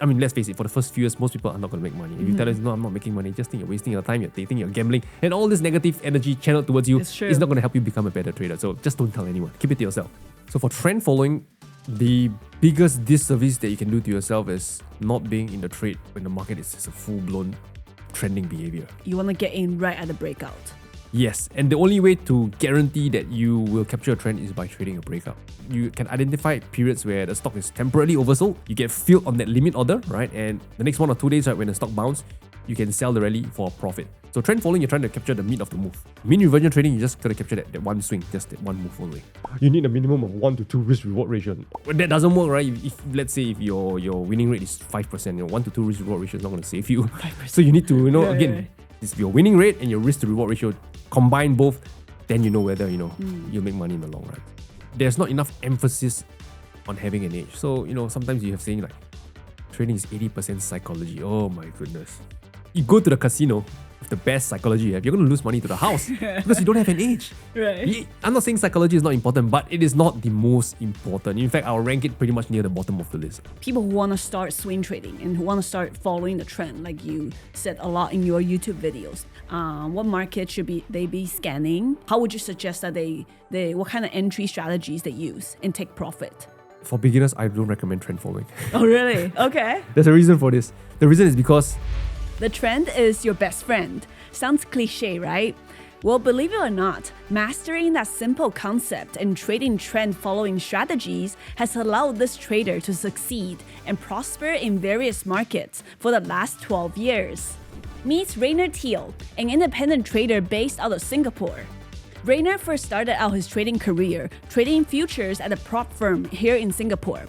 I mean, let's face it, for the first few years, most people are not going to make money. If you tell us, no, I'm not making money, just think you're wasting your time, you're dating, you're gambling, and all this negative energy channeled towards you is not going to help you become a better trader. So just don't tell anyone. Keep it to yourself. So for trend following, the biggest disservice that you can do to yourself is not being in the trade when the market is just a full-blown trending behavior. You want to get in right at the breakout. Yes, and the only way to guarantee that you will capture a trend is by trading a breakout. You can identify periods where the stock is temporarily oversold, you get filled on that limit order, right? And the next 1 or 2 days, right, when the stock bounces, you can sell the rally for a profit. So trend following, you're trying to capture the meat of the move. Mean reversion trading, you just gotta capture that one swing, just that one move only. You need a minimum of 1 to 2 risk-reward ratio. When that doesn't work, right? If let's say if your winning rate is 5%, your 1 to 2 risk-reward ratio is not gonna save you. 5%. So you need to, it's your winning rate and your risk-to-reward ratio, combine both, then you know whether, you'll make money in the long run. There's not enough emphasis on having an edge. So, sometimes you have saying like, trading is 80% psychology. Oh my goodness. You go to the casino with the best psychology you have, you're going to lose money to the house because you don't have an edge. Right. I'm not saying psychology is not important, but it is not the most important. In fact, I'll rank it pretty much near the bottom of the list. People who want to start swing trading and who want to start following the trend, like you said a lot in your YouTube videos, what market should they be scanning? How would you suggest that what kind of entry strategies they use and take profit? For beginners, I don't recommend trend following. Oh, really? Okay. There's a reason for this. The reason is because the trend is your best friend. Sounds cliche, right? Well, believe it or not, mastering that simple concept and trading trend following strategies has allowed this trader to succeed and prosper in various markets for the last 12 years. Meet Rayner Teo, an independent trader based out of Singapore. Rayner first started out his trading career trading futures at a prop firm here in Singapore.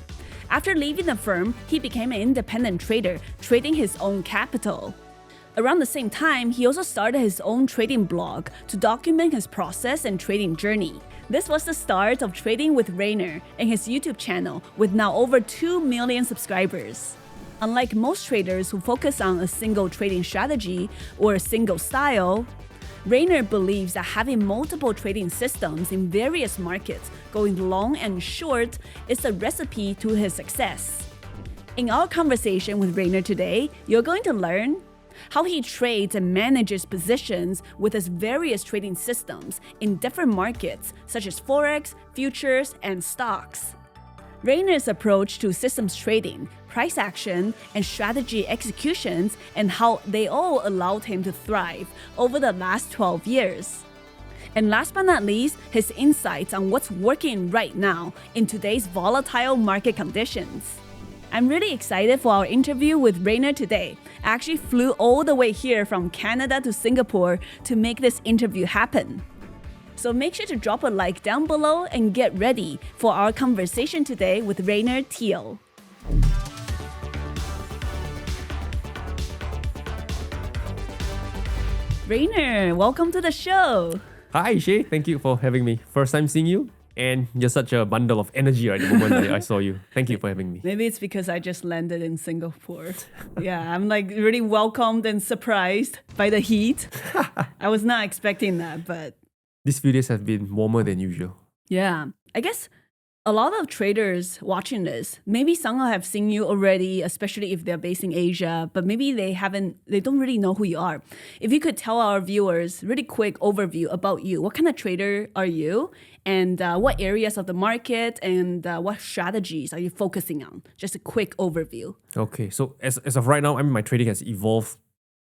After leaving the firm, he became an independent trader, trading his own capital. Around the same time, he also started his own trading blog to document his process and trading journey. This was the start of Trading with Rayner and his YouTube channel with now over 2 million subscribers. Unlike most traders who focus on a single trading strategy or a single style, Rayner believes that having multiple trading systems in various markets, going long and short, is a recipe to his success. In our conversation with Rayner today, you're going to learn how he trades and manages positions with his various trading systems in different markets such as Forex, futures, and stocks. Rayner's approach to systems trading, price action, and strategy executions, and how they all allowed him to thrive over the last 12 years. And last but not least, his insights on what's working right now in today's volatile market conditions. I'm really excited for our interview with Rayner today. I actually flew all the way here from Canada to Singapore to make this interview happen. So make sure to drop a like down below and get ready for our conversation today with Rayner Teo. Rayner, welcome to the show. Hi Shay, thank you for having me. First time seeing you, and you're such a bundle of energy right the moment I saw you. Thank you for having me. Maybe it's because I just landed in Singapore. Yeah, I'm like really welcomed and surprised by the heat. I was not expecting that, but these few days have been warmer than usual. Yeah, I guess a lot of traders watching this, maybe some have seen you already, especially if they're based in Asia, but maybe they don't really know who you are. If you could tell our viewers really quick overview about you, what kind of trader are you? And what areas of the market and what strategies are you focusing on? Just a quick overview. Okay, so as of right now, my trading has evolved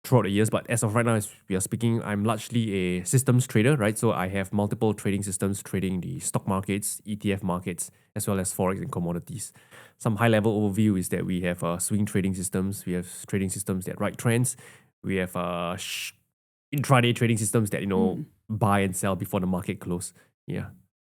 throughout the years, but as of right now, as we are speaking, I'm largely a systems trader, right? So I have multiple trading systems trading the stock markets, ETF markets, as well as Forex and commodities. Some high-level overview is that we have swing trading systems, we have trading systems that ride trends, we have intraday trading systems that, buy and sell before the market close. Yeah.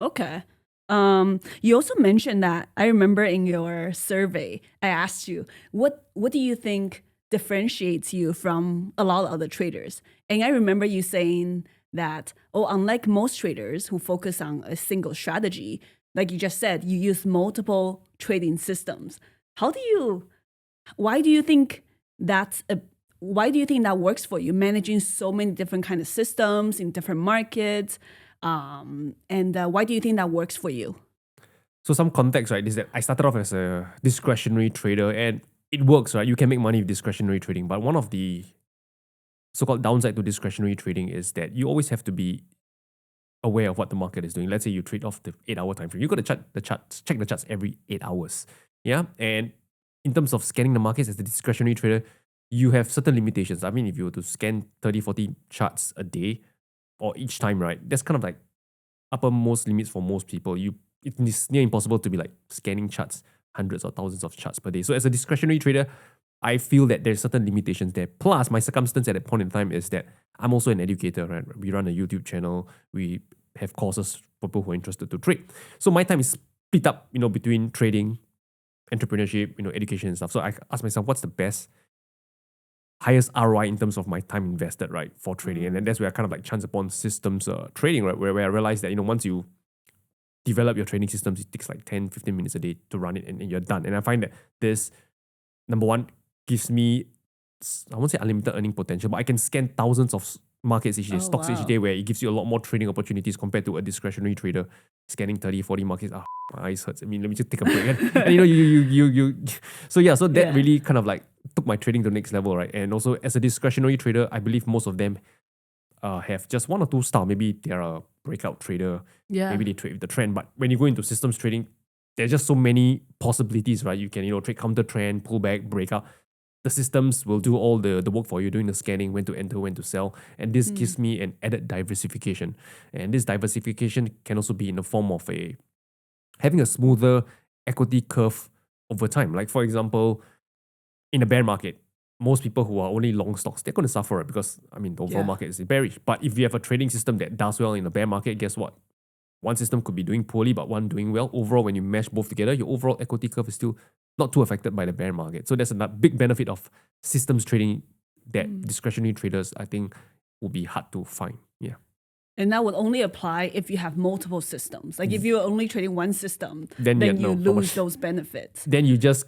Okay. You also mentioned that, I remember in your survey, I asked you, what do you think differentiates you from a lot of other traders? And I remember you saying that, unlike most traders who focus on a single strategy, like you just said, you use multiple trading systems. Why do you think that works for you, managing so many different kind of systems in different markets? And why do you think that works for you? So some context, right, is that I started off as a discretionary trader, and it works, right? You can make money with discretionary trading, but one of the so-called downside to discretionary trading is that you always have to be aware of what the market is doing. Let's say you trade off the 8-hour time frame. You got to check the charts every 8 hours. Yeah. And in terms of scanning the markets as a discretionary trader, you have certain limitations. I mean, if you were to scan 30, 40 charts a day or each time, right? That's kind of like uppermost limits for most people. It's near impossible to be like scanning charts, hundreds or thousands of charts per day. So as a discretionary trader, I feel that there's certain limitations there. Plus, my circumstance at that point in time is that I'm also an educator, right? We run a YouTube channel. We have courses for people who are interested to trade. So my time is split up, between trading, entrepreneurship, education and stuff. So I ask myself, what's the best, highest ROI in terms of my time invested, right, for trading? And then that's where I kind of like chance upon systems trading, right? Where I realized that, once you develop your trading systems, it takes like 10, 15 minutes a day to run it and you're done. And I find that this, number one, gives me, I won't say unlimited earning potential, but I can scan thousands of markets each day, stocks each day, where it gives you a lot more trading opportunities compared to a discretionary trader scanning 30, 40 markets. My eyes hurts. I mean, let me just take a break. And you. So that really kind of like took my trading to the next level, right? And also as a discretionary trader, I believe most of them have just one or two style. Maybe they're a breakout trader. Maybe they trade with the trend. But when you go into systems trading, there's just so many possibilities, right? You can, trade counter trend, pullback, breakout. The systems will do all the work for you, doing the scanning, when to enter, when to sell. And this gives me an added diversification. And this diversification can also be in the form of having a smoother equity curve over time. Like, for example, in a bear market, most people who are only long stocks, they're going to suffer, right? Because, the overall market is bearish. But if you have a trading system that does well in a bear market, guess what? One system could be doing poorly, but one doing well. Overall, when you mesh both together, your overall equity curve is still not too affected by the bear market. So that's a big benefit of systems trading that discretionary traders, I think, will be hard to find. Yeah. And that would only apply if you have multiple systems. Like if you're only trading one system, then you lose those benefits. Then you just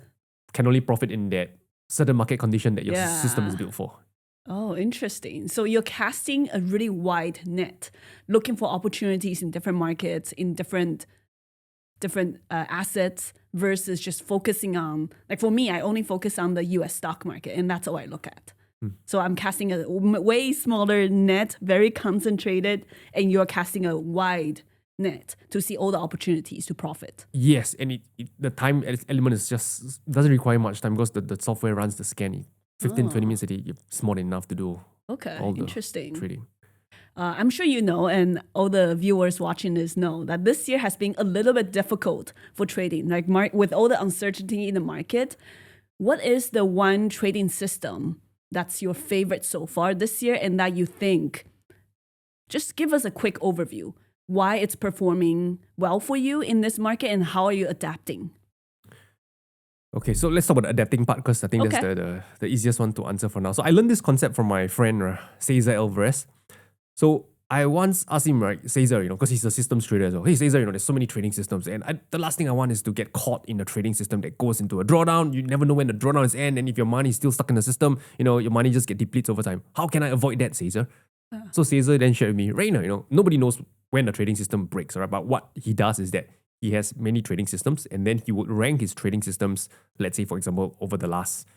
can only profit in that certain market condition that your system is built for. Oh, interesting. So you're casting a really wide net, looking for opportunities in different markets, in different assets, versus just focusing on, like for me, I only focus on the US stock market, and that's all I look at. So I'm casting a way smaller net, very concentrated, and you're casting a wide net to see all the opportunities to profit. Yes, and the time element is just doesn't require much time because the software runs the scanning. 15, 20 minutes a day, it's more than enough to do all the interesting trading. I'm sure you know, and all the viewers watching this know, that this year has been a little bit difficult for trading. Like with all the uncertainty in the market, what is the one trading system that's your favorite so far this year and that you think, just give us a quick overview, why it's performing well for you in this market and how are you adapting? Okay, so let's talk about the adapting part because I think that's the easiest one to answer for now. So I learned this concept from my friend Cesar Alvarez. So I once asked him, right, Cesar, because he's a systems trader as well. Hey, Cesar, there's so many trading systems, and the last thing I want is to get caught in a trading system that goes into a drawdown. You never know when the drawdown is end, and if your money is still stuck in the system, your money just get depletes over time. How can I avoid that, Cesar? So Cesar then shared with me, Rayner, nobody knows when the trading system breaks, right? But what he does is that he has many trading systems, and then he would rank his trading systems, let's say, for example, over the last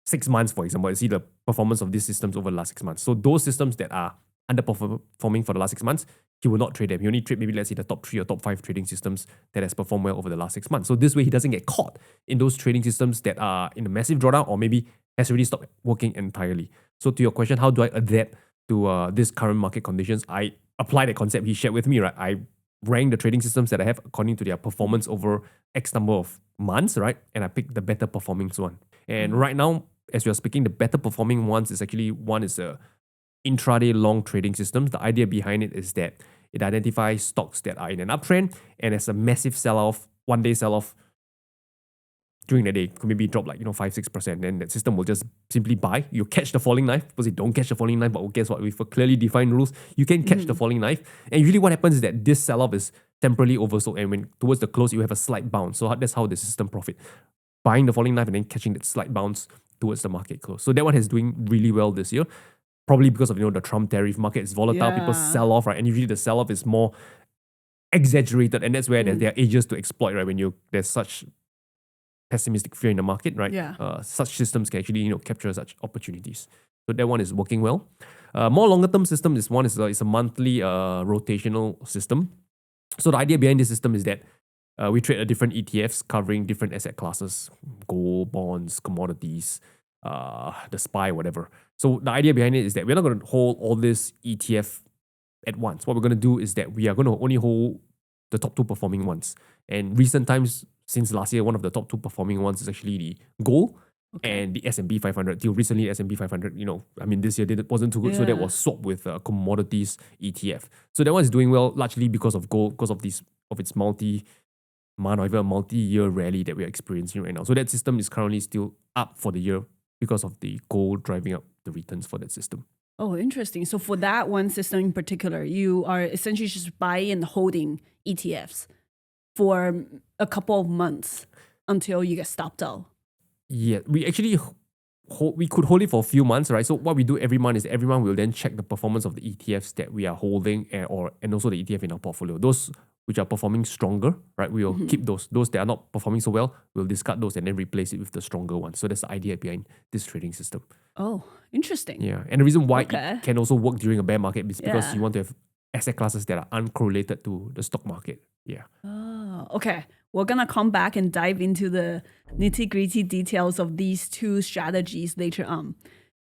6 months, for example, and see the performance of these systems over the last 6 months. So those systems that are underperforming for the last 6 months, he will not trade them. He only trade maybe, let's say, the top 3 or top 5 trading systems that has performed well over the last 6 months. So this way, he doesn't get caught in those trading systems that are in a massive drawdown or maybe has already stopped working entirely. So to your question, how do I adapt to this current market conditions? I apply the concept he shared with me, right? I rank the trading systems that I have according to their performance over X number of months, right? And I pick the better performing one. And right now, as we are speaking, the better performing ones is actually one is a intraday long trading systems. The idea behind it is that it identifies stocks that are in an uptrend and as a massive sell-off, one-day sell-off during the day, could maybe drop like 5-6%. Then that system will just simply buy. You catch the falling knife because you don't catch the falling knife, but guess what? With clearly defined rules, you can catch the falling knife. And usually what happens is that this sell-off is temporarily oversold, and when towards the close, you have a slight bounce. So that's how the system profit. Buying the falling knife and then catching that slight bounce towards the market close. So that one is doing really well this year. Probably because of the Trump tariff market is volatile, people sell off, right? And usually the sell-off is more exaggerated, and that's where there are edges to exploit, right? When there's such pessimistic fear in the market, right? Yeah. Such systems can actually capture such opportunities. So that one is working well. More longer term system is a monthly rotational system. So the idea behind this system is that we trade different ETFs covering different asset classes, gold, bonds, commodities, the SPY, whatever. So the idea behind it is that we're not going to hold all this ETF at once. What we're going to do is that we are going to only hold the top two performing ones. And recent times, since last year, one of the top two performing ones is actually the gold and the S&P 500. Till recently, S&P 500, this year wasn't too good. So that was swapped with commodities ETF. So that one is doing well largely because of gold, because of its multi-month or even a multi-year rally that we're experiencing right now. So that system is currently still up for the year because of the gold driving up the returns for that system. Oh, interesting. So for that one system in particular, you are essentially just buying and holding ETFs for a couple of months until you get stopped out. Yeah, we actually we could hold it for a few months, right? So what we do every month is every month we'll then check the performance of the ETFs that we are holding and also the ETF in our portfolio. Those which are performing stronger, right? We will keep those. Those that are not performing so well, we'll discard those and then replace it with the stronger ones. So that's the idea behind this trading system. Oh, interesting. Yeah, and the reason why it can also work during a bear market is because you want to have asset classes that are uncorrelated to the stock market. Yeah. Oh, okay. We're going to come back and dive into the nitty-gritty details of these two strategies later on.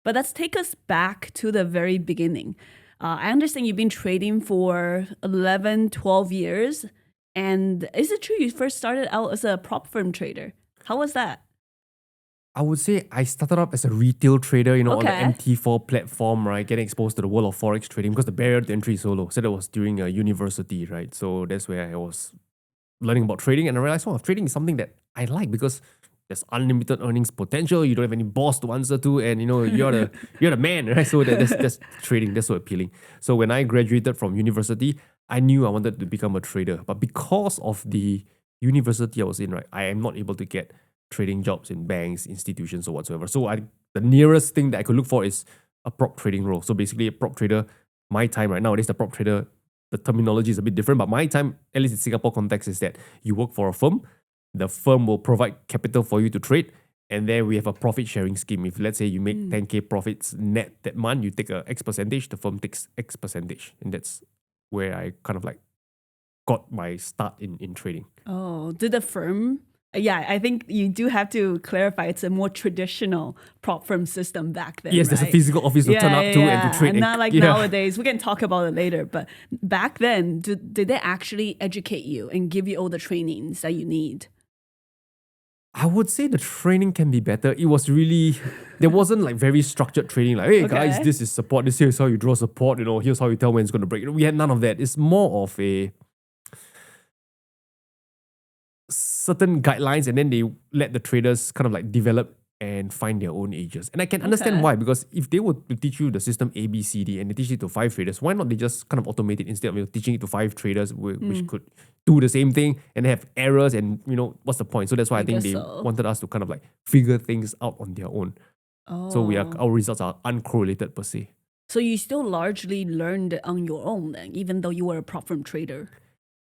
But let's take us back to the very beginning. I understand you've been trading for 11, 12 years. And is it true you first started out as a prop firm trader? How was that? I would say I started up as a retail trader, on the MT4 platform, right? Getting exposed to the world of Forex trading because the barrier to entry is so low. So that was during university, right? So that's where I was learning about trading, and I realized, trading is something that I like because there's unlimited earnings potential. You don't have any boss to answer to, and you're the man, right? So that's trading. That's so appealing. So when I graduated from university, I knew I wanted to become a trader, but because of the university I was in, right, I am not able to get trading jobs in banks, institutions, or whatsoever. So the nearest thing that I could look for is a prop trading role. So basically, a prop trader, my time right nowadays, the prop trader, the terminology is a bit different, but my time, at least in Singapore context, is that you work for a firm, the firm will provide capital for you to trade, and then we have a profit sharing scheme. If let's say you make 10K profits net that month, you take a X percentage, the firm takes X percentage. And that's where I kind of like got my start in trading. Oh, did the firm... Yeah, I think you do have to clarify it's a more traditional prop firm system back then. Yes, right? There's a physical office to turn up to and to trade. And not like nowadays. We can talk about it later. But back then, did they actually educate you and give you all the trainings that you need? I would say the training can be better. It was really, there wasn't like very structured training. Like, hey guys, this is support. This here's how you draw support. Here's how you tell when it's going to break. We had none of that. It's more of a certain guidelines, and then they let the traders kind of like develop and find their own edges. And I can understand why, because if they were to teach you the system A, B, C, D, and they teach it to 5 traders, why not they just kind of automate it instead of teaching it to 5 traders which could do the same thing and have errors, and what's the point? So that's why I think they wanted us to kind of like figure things out on their own. Oh. So our results are uncorrelated per se. So you still largely learned on your own then, even though you were a prop firm trader?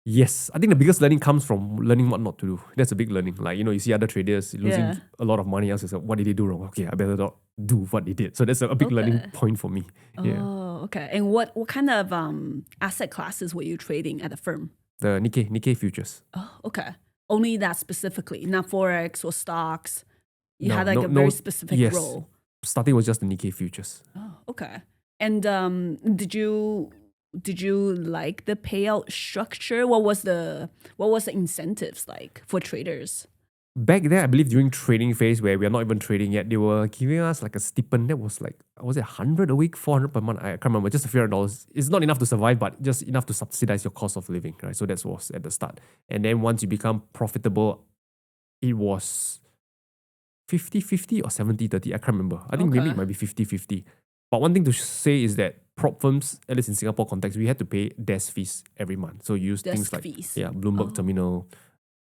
Yes, I think the biggest learning comes from learning what not to do. That's a big learning. Like, you see other traders losing a lot of money. Else is like, what did they do wrong? Okay, I better not do what they did. So that's a big learning point for me. Oh, okay. And what kind of asset classes were you trading at the firm? The Nikkei futures. Oh, okay. Only that specifically, not Forex or stocks. You had a very specific role. Starting was just the Nikkei futures. Oh, okay. And did you like the payout structure? What was the incentives like for traders? Back then, I believe during trading phase where we are not even trading yet, they were giving us like a stipend that was like, was it 100 a week, 400 per month? I can't remember, just a few $100. It's not enough to survive, but just enough to subsidize your cost of living, right? So that was at the start. And then once you become profitable, it was 50-50 or 70-30. I can't remember. I think maybe it might be 50-50. But one thing to say is that prop firms, at least in Singapore context, we had to pay desk fees every month. So you use things like Bloomberg Terminal,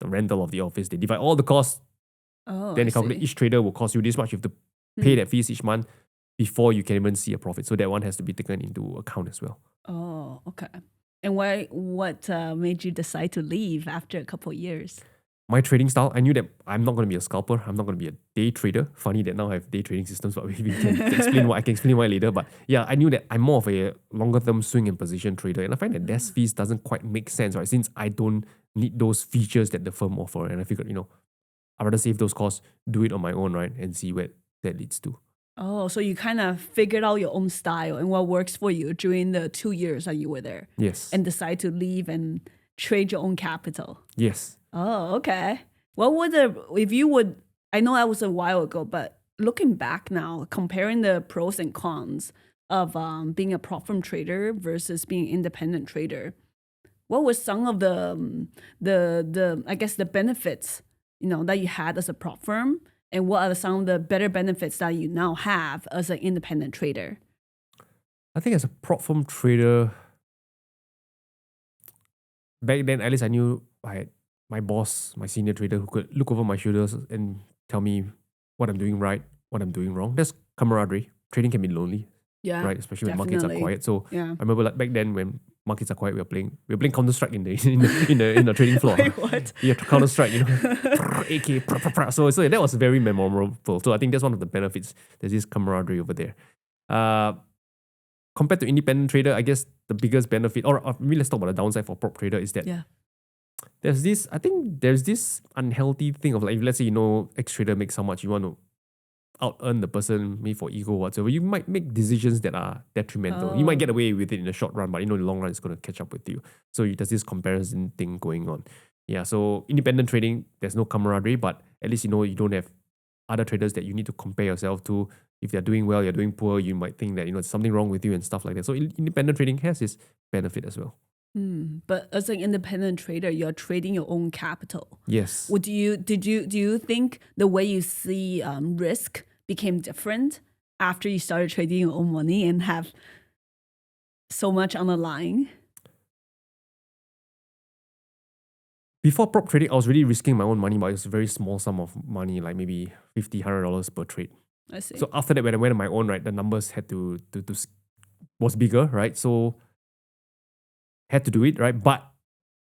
the rental of the office. They divide all the costs. Then they calculate each trader will cost you this much. You have to pay that fees each month before you can even see a profit. So that one has to be taken into account as well. Oh, okay. And what made you decide to leave after a couple of years? my trading style, I knew that I'm not going to be a scalper. I'm not going to be a day trader. Funny that now I have day trading systems, but we can explain I can explain why later. But yeah, I knew that I'm more of a longer term swing and position trader. And I find that desk fees doesn't quite make sense, right? Since I don't need those features that the firm offer. And I figured, I'd rather save those costs, do it on my own, right? And see where that leads to. Oh, so you kind of figured out your own style and what works for you during the 2 years that you were there. Yes. And decide to leave and trade your own capital. Yes. Oh, okay. What would if you would, I know that was a while ago, but looking back now, comparing the pros and cons of being a prop firm trader versus being an independent trader, what were some of the I guess the benefits, that you had as a prop firm? And what are some of the better benefits that you now have as an independent trader? I think as a prop firm trader, back then, at least I knew I had my boss, my senior trader, who could look over my shoulders and tell me what I'm doing right, what I'm doing wrong. That's camaraderie. Trading can be lonely, Yeah, right? Especially when markets are quiet. So yeah. I remember back then when markets are quiet, we were playing Counter-Strike in the trading floor. Wait, what? Yeah, Counter-Strike, AK, so that was very memorable. So I think that's one of the benefits. There's this camaraderie over there. Compared to independent trader, I guess the biggest benefit, or maybe let's talk about the downside for prop trader, is that there's this unhealthy thing of like, if let's say X-trader makes how much, you want to out-earn the person, maybe for ego or whatsoever, you might make decisions that are detrimental. You might get away with it in the short run, but in the long run, it's going to catch up with you. So there's this comparison thing going on. Yeah, so independent trading, there's no camaraderie, but at least you don't have other traders that you need to compare yourself to. If they're doing well, you're doing poor, you might think that there's something wrong with you and stuff like that. So independent trading has its benefit as well. But as an independent trader, you're trading your own capital. Yes. Do you think the way you see risk became different after you started trading your own money and have so much on the line? Before prop trading, I was really risking my own money, but it's a very small sum of money, like maybe $50, $100 per trade. I see. So after that, when I went on my own, right, the numbers had to was bigger, right? So had to do it, right? But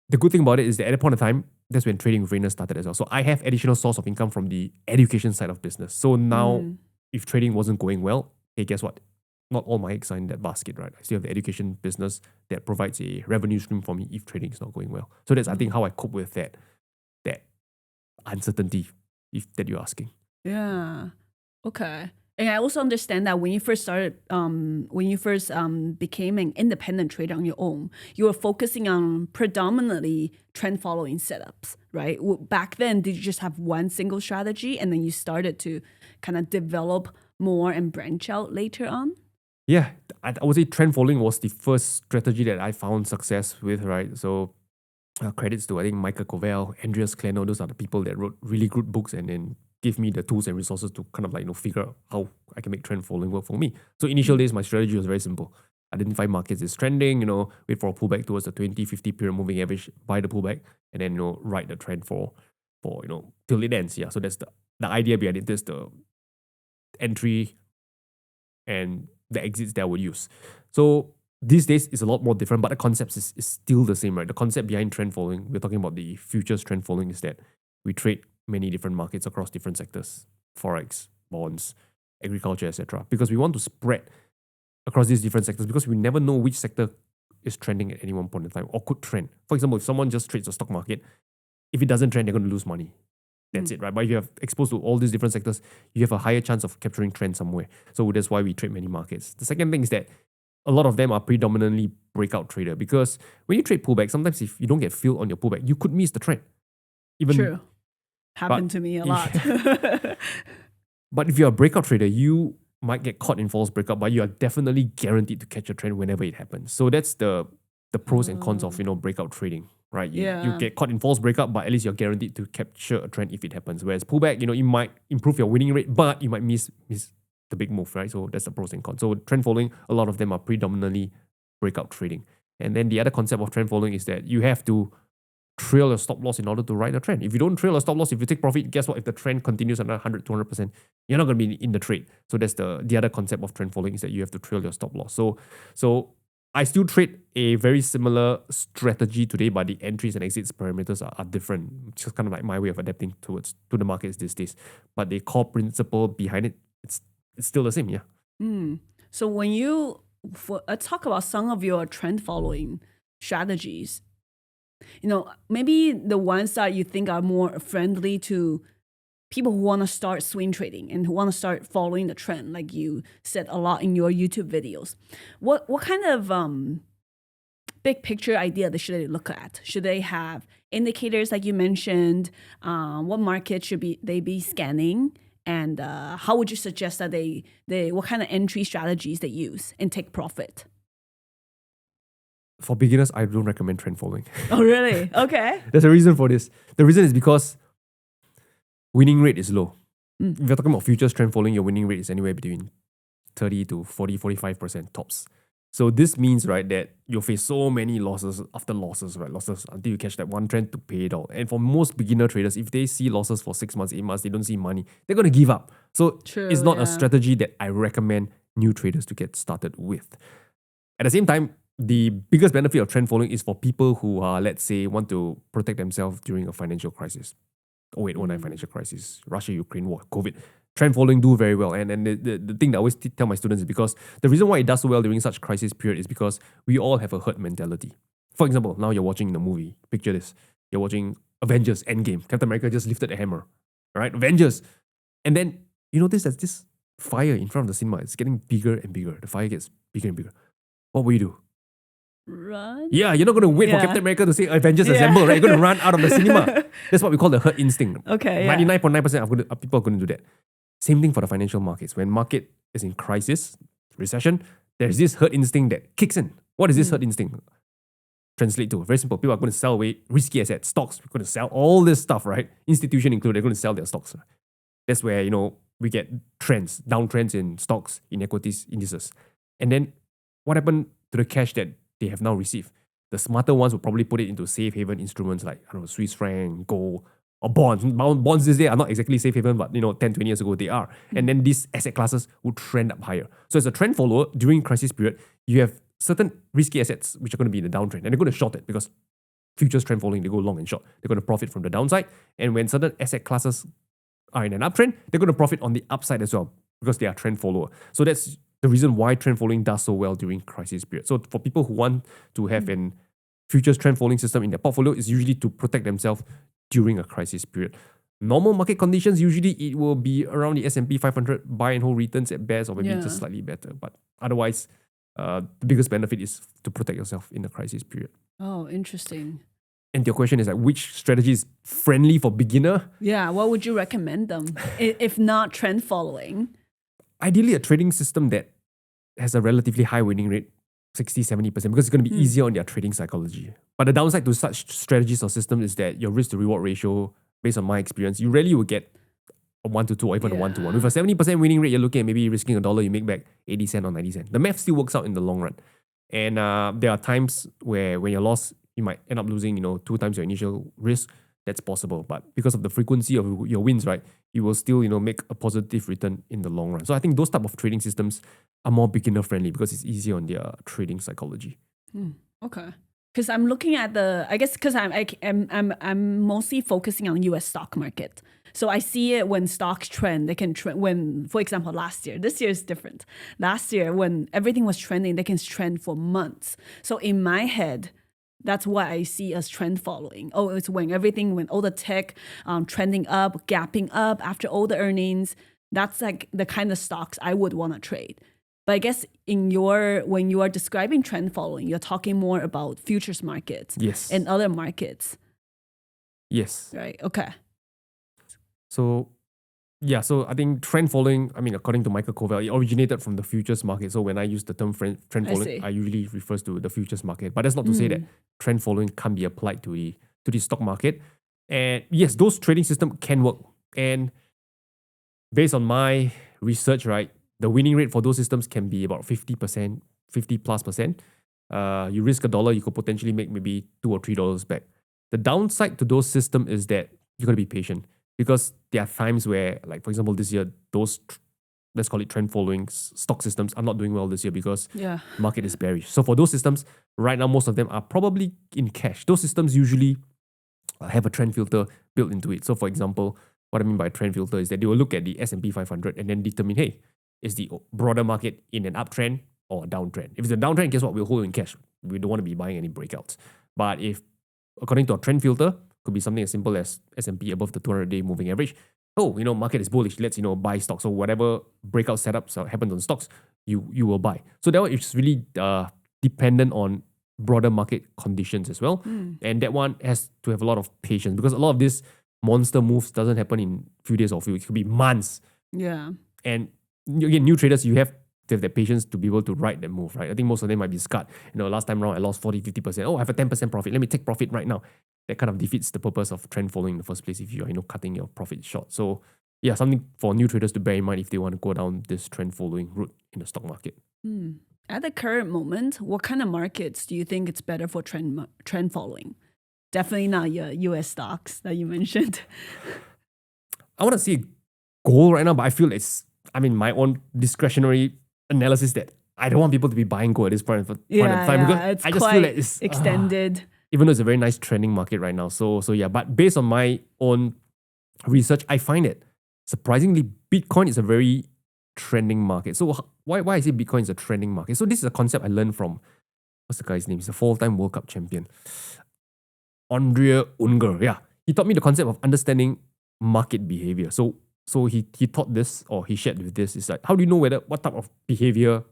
the good thing about it is that at that point of time, that's when trading with Rayner started as well. So I have additional source of income from the education side of business. So now, if trading wasn't going well, hey, guess what? Not all my eggs are in that basket, right? I still have the education business that provides a revenue stream for me if trading is not going well. So that's, I think, how I cope with that uncertainty, if that you're asking. Yeah. Okay. And I also understand that when you first started, became an independent trader on your own, you were focusing on predominantly trend following setups, right? Back then, did you just have one single strategy and then you started to kind of develop more and branch out later on? Yeah, I would say trend following was the first strategy that I found success with, right? So credits to, I think, Michael Covell, Andreas Kleno, those are the people that wrote really good books and then give me the tools and resources to kind of figure out how I can make trend following work for me. So initial days, my strategy was very simple. Identify markets is trending, wait for a pullback towards the 20-50 period moving average, buy the pullback, and then, ride the trend for till it ends. Yeah. So that's the idea behind it. That's the entry and the exits that I would use. So these days is a lot more different, but the concept is still the same, right? The concept behind trend following, we're talking about the futures trend following, is that we trade many different markets across different sectors, Forex, bonds, agriculture, etc. Because we want to spread across these different sectors because we never know which sector is trending at any one point in time or could trend. For example, if someone just trades the stock market, if it doesn't trend, they're going to lose money. That's it, right? But if you have exposed to all these different sectors, you have a higher chance of capturing trends somewhere. So that's why we trade many markets. The second thing is that a lot of them are predominantly breakout trader because when you trade pullback, sometimes if you don't get filled on your pullback, you could miss the trend. True. Happened to me a lot. But if you're a breakout trader, you might get caught in false breakout, but you are definitely guaranteed to catch a trend whenever it happens. So that's the pros and cons of breakout trading, right? You get caught in false breakout, but at least you're guaranteed to capture a trend if it happens. Whereas pullback, you might improve your winning rate, but you might miss the big move, right? So that's the pros and cons. So trend following, a lot of them are predominantly breakout trading. And then the other concept of trend following is that you have to trail your stop loss in order to ride a trend. If you don't trail your stop loss, if you take profit, guess what? If the trend continues another 100, 200%, you're not going to be in the trade. So that's the other concept of trend following, is that you have to trail your stop loss. So I still trade a very similar strategy today, but the entries and exits parameters are different. It's just kind of like my way of adapting to the markets these days. But the core principle behind it, it's still the same, yeah. So when you talk about some of your trend following strategies, maybe the ones that you think are more friendly to people who want to start swing trading and who want to start following the trend, like you said a lot in your YouTube videos. What kind of big picture idea should they look at? Should they have indicators like you mentioned? What market should they be scanning? And how would you suggest that they what kind of entry strategies they use and take profit? For beginners, I don't recommend trend following. Oh, really? Okay. There's a reason for this. The reason is because winning rate is low. If you're talking about futures trend following, your winning rate is anywhere between 30 to 40, 45% tops. So this means, right, that you'll face so many losses after losses, right? Losses until you catch that one trend to pay it out. And for most beginner traders, if they see losses for 6 months, 8 months, they don't see money, they're going to give up. So it's not a strategy that I recommend new traders to get started with. At the same time, the biggest benefit of trend following is for people who are, let's say, want to protect themselves during a financial crisis. 0809 financial crisis, Russia-Ukraine war, COVID. Trend following do very well. And the thing that I always tell my students is because the reason why it does so well during such crisis period is because we all have a herd mentality. For example, now you're watching the movie. Picture this. You're watching Avengers Endgame. Captain America just lifted a hammer. Right? Avengers. And then you notice that this fire in front of the cinema is getting bigger and bigger. The fire gets bigger and bigger. What will you do? Run? Yeah, you're not going to wait for Captain America to say Avengers Assemble, right? You're going to run out of the cinema. That's what we call the herd instinct. Okay. 99.9% of people are going to do that. Same thing for the financial markets. When market is in crisis, recession, there's this herd instinct that kicks in. What is this herd instinct? Translate to very simple. People are going to sell away risky assets, stocks. We're going to sell all this stuff, right? Institution included, they're going to sell their stocks. That's where, we get trends, downtrends in stocks, in equities, indices. And then what happened to the cash that they have now received? The smarter ones will probably put it into safe haven instruments like, Swiss franc, gold, or bonds. Bonds these days are not exactly safe haven, but 10, 20 years ago they are. And then these asset classes would trend up higher. So as a trend follower, during crisis period, you have certain risky assets which are going to be in the downtrend, and they're going to short it because futures trend following, they go long and short. They're going to profit from the downside. And when certain asset classes are in an uptrend, they're going to profit on the upside as well because they are trend follower. So that's the reason why trend following does so well during crisis period. So for people who want to have an futures trend following system in their portfolio, is usually to protect themselves during a crisis period. Normal market conditions, usually it will be around the S&P 500 buy and hold returns at best, or maybe just slightly better. But otherwise, the biggest benefit is to protect yourself in the crisis period. Oh, interesting. And your question is like, which strategy is friendly for beginner? Yeah, what would you recommend them if not trend following? Ideally, a trading system that has a relatively high winning rate, 60, 70%, because it's going to be easier on their trading psychology. But the downside to such strategies or systems is that your risk to reward ratio, based on my experience, you rarely will get a 1-to-2 or even a 1-to-1. With a 70% winning rate, you're looking at maybe risking $1, you make back 80 cents or 90 cents. The math still works out in the long run. And there are times where when you're lost, you might end up losing 2 times your initial risk. That's possible. But because of the frequency of your wins, right, you will still make a positive return in the long run. So I think those type of trading systems are more beginner friendly because it's easier on their trading psychology. Okay. Because I'm looking at because I'm mostly focusing on U.S. stock market. So I see it when stocks trend. They can trend when, for example, last year. This year is different. Last year, when everything was trending, they can trend for months. So in my head, that's what I see as trend following. Oh, it's when all the tech trending up, gapping up after all the earnings. That's like the kind of stocks I would want to trade. But I guess when you are describing trend following, you're talking more about futures markets and other markets. Yes. Right. Okay. So I think trend following, according to Michael Covell, it originated from the futures market. So when I use the term trend following, I usually refers to the futures market. But that's not to say that trend following can't be applied to the stock market. And yes, those trading systems can work. And based on my research, right, the winning rate for those systems can be about 50%, 50+%. You risk $1, you could potentially make maybe $2 or $3 back. The downside to those systems is that you got to be patient because there are times where, like for example, this year, those let's call it trend following stock systems are not doing well this year because Yeah. market is bearish. So for those systems, right now, most of them are probably in cash. Those systems usually have a trend filter built into it. So for example, what I mean by trend filter is that they will look at the S&P 500 and then determine, hey, is the broader market in an uptrend or a downtrend? If it's a downtrend, guess what? We'll hold in cash. We don't want to be buying any breakouts. But if, according to a trend filter, could be something as simple as S&P above the 200-day moving average. Oh, market is bullish. Let's, buy stocks. So whatever breakout setups happens on stocks, you will buy. So that one is really dependent on broader market conditions as well. And that one has to have a lot of patience because a lot of these monster moves doesn't happen in few days or few weeks. It could be months. Yeah. And again, new traders, you have to have that patience to be able to ride that move, right? I think most of them might be scarred. Last time around, I lost 40, 50%. Oh, I have a 10% profit. Let me take profit right now. That kind of defeats the purpose of trend following in the first place if you are, cutting your profit short. So yeah, something for new traders to bear in mind if they want to go down this trend following route in the stock market. At the current moment, what kind of markets do you think it's better for trend following? Definitely not your US stocks that you mentioned. I want to see gold right now, but I feel my own discretionary analysis that I don't want people to be buying gold at this point of time because it's I just feel that it's extended. Even though it's a very nice trending market right now. So yeah, but based on my own research, I find that surprisingly, Bitcoin is a very trending market. So why I say Bitcoin is a trending market? So this is a concept I learned from, what's the guy's name? He's a 4-time World Cup champion. Andrea Unger. Yeah. He taught me the concept of understanding market behavior. So he taught this, or he shared with this, is like, how do you know what type of behavior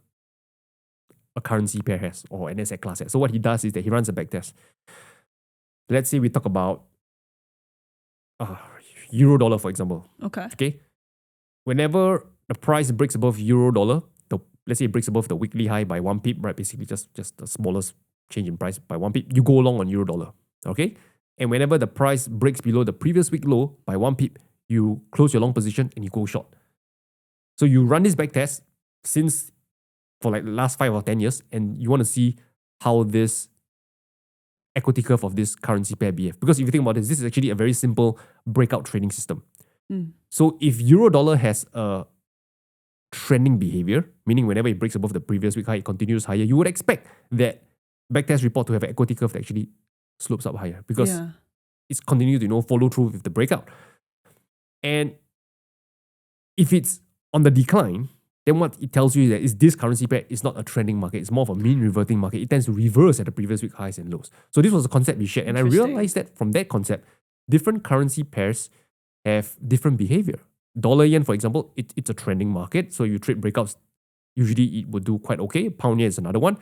a currency pair has or an asset class has? So what he does is that he runs a backtest. Let's say we talk about euro dollar, for example. Okay. Whenever the price breaks above euro dollar, let's say it breaks above the weekly high by 1 pip, right? Basically just the smallest change in price by 1 pip, you go long on euro dollar. Okay. And whenever the price breaks below the previous week low by 1 pip, you close your long position and you go short. So you run this backtest for like the last 5 or 10 years, and you want to see how this equity curve of this currency pair behave. Because if you think about this is actually a very simple breakout trading system. So if euro dollar has a trending behavior, meaning whenever it breaks above the previous week high, it continues higher, you would expect that backtest report to have an equity curve that actually slopes up higher because it's continued to follow through with the breakout. And if it's on the decline, then what it tells you is this currency pair is not a trending market. It's more of a mean reverting market. It tends to reverse at the previous week highs and lows. So this was a concept we shared. And I realized that from that concept, different currency pairs have different behavior. Dollar yen, for example, it's a trending market. So you trade breakouts, usually it would do quite okay. Pound yen is another one.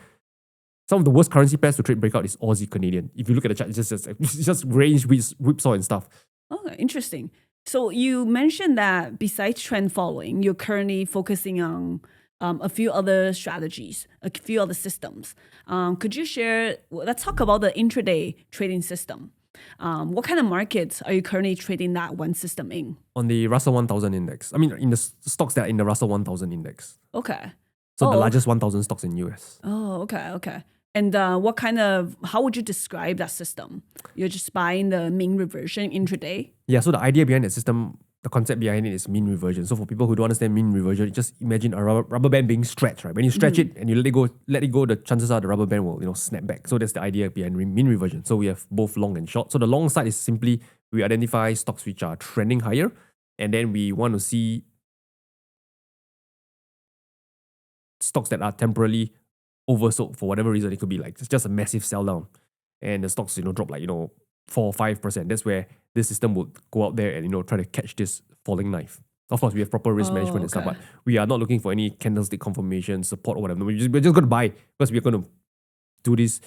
Some of the worst currency pairs to trade breakout is Aussie Canadian. If you look at the chart, it's just range whipsaw and stuff. Oh, interesting. So you mentioned that besides trend following, you're currently focusing on a few other strategies, a few other systems. Could you share, let's talk about the intraday trading system. What kind of markets are you currently trading that one system in? On the Russell 1000 index. I mean, in the stocks that are in the Russell 1000 index. Okay. So the largest 1000 stocks in US. Oh, okay. And how would you describe that system? You're just buying the mean reversion intraday? Yeah, so the idea behind that system, the concept behind it is mean reversion. So for people who don't understand mean reversion, just imagine a rubber band being stretched, right? When you stretch it and you let it go, the chances are the rubber band will snap back. So that's the idea behind mean reversion. So we have both long and short. So the long side is simply we identify stocks which are trending higher, and then we want to see stocks that are temporarily oversold for whatever reason. It could be like it's just a massive sell down and the stocks drop like 4 or 5%. That's where this system would go out there and try to catch this falling knife. Of course, we have proper risk management and stuff, but we are not looking for any candlestick confirmation, support or whatever. We're just going to buy because we're going to do this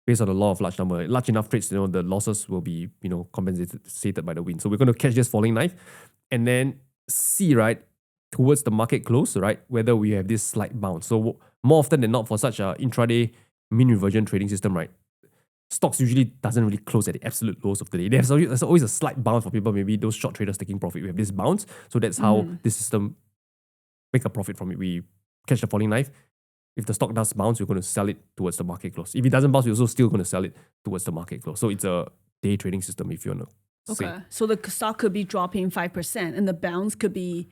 based on the law of large number. Large enough trades, the losses will be compensated by the win. So we're going to catch this falling knife and then see, right, towards the market close, right, whether we have this slight bounce. So more often than not, for such a intraday mean reversion trading system, right, stocks usually doesn't really close at the absolute lows of the day. There's always a slight bounce for people, maybe those short traders taking profit. We have this bounce. So that's how this system make a profit from it. We catch the falling knife. If the stock does bounce, we're going to sell it towards the market close. If it doesn't bounce, we're also still going to sell it towards the market close. So it's a day trading system, if you want to say. So the stock could be dropping 5% and the bounce could be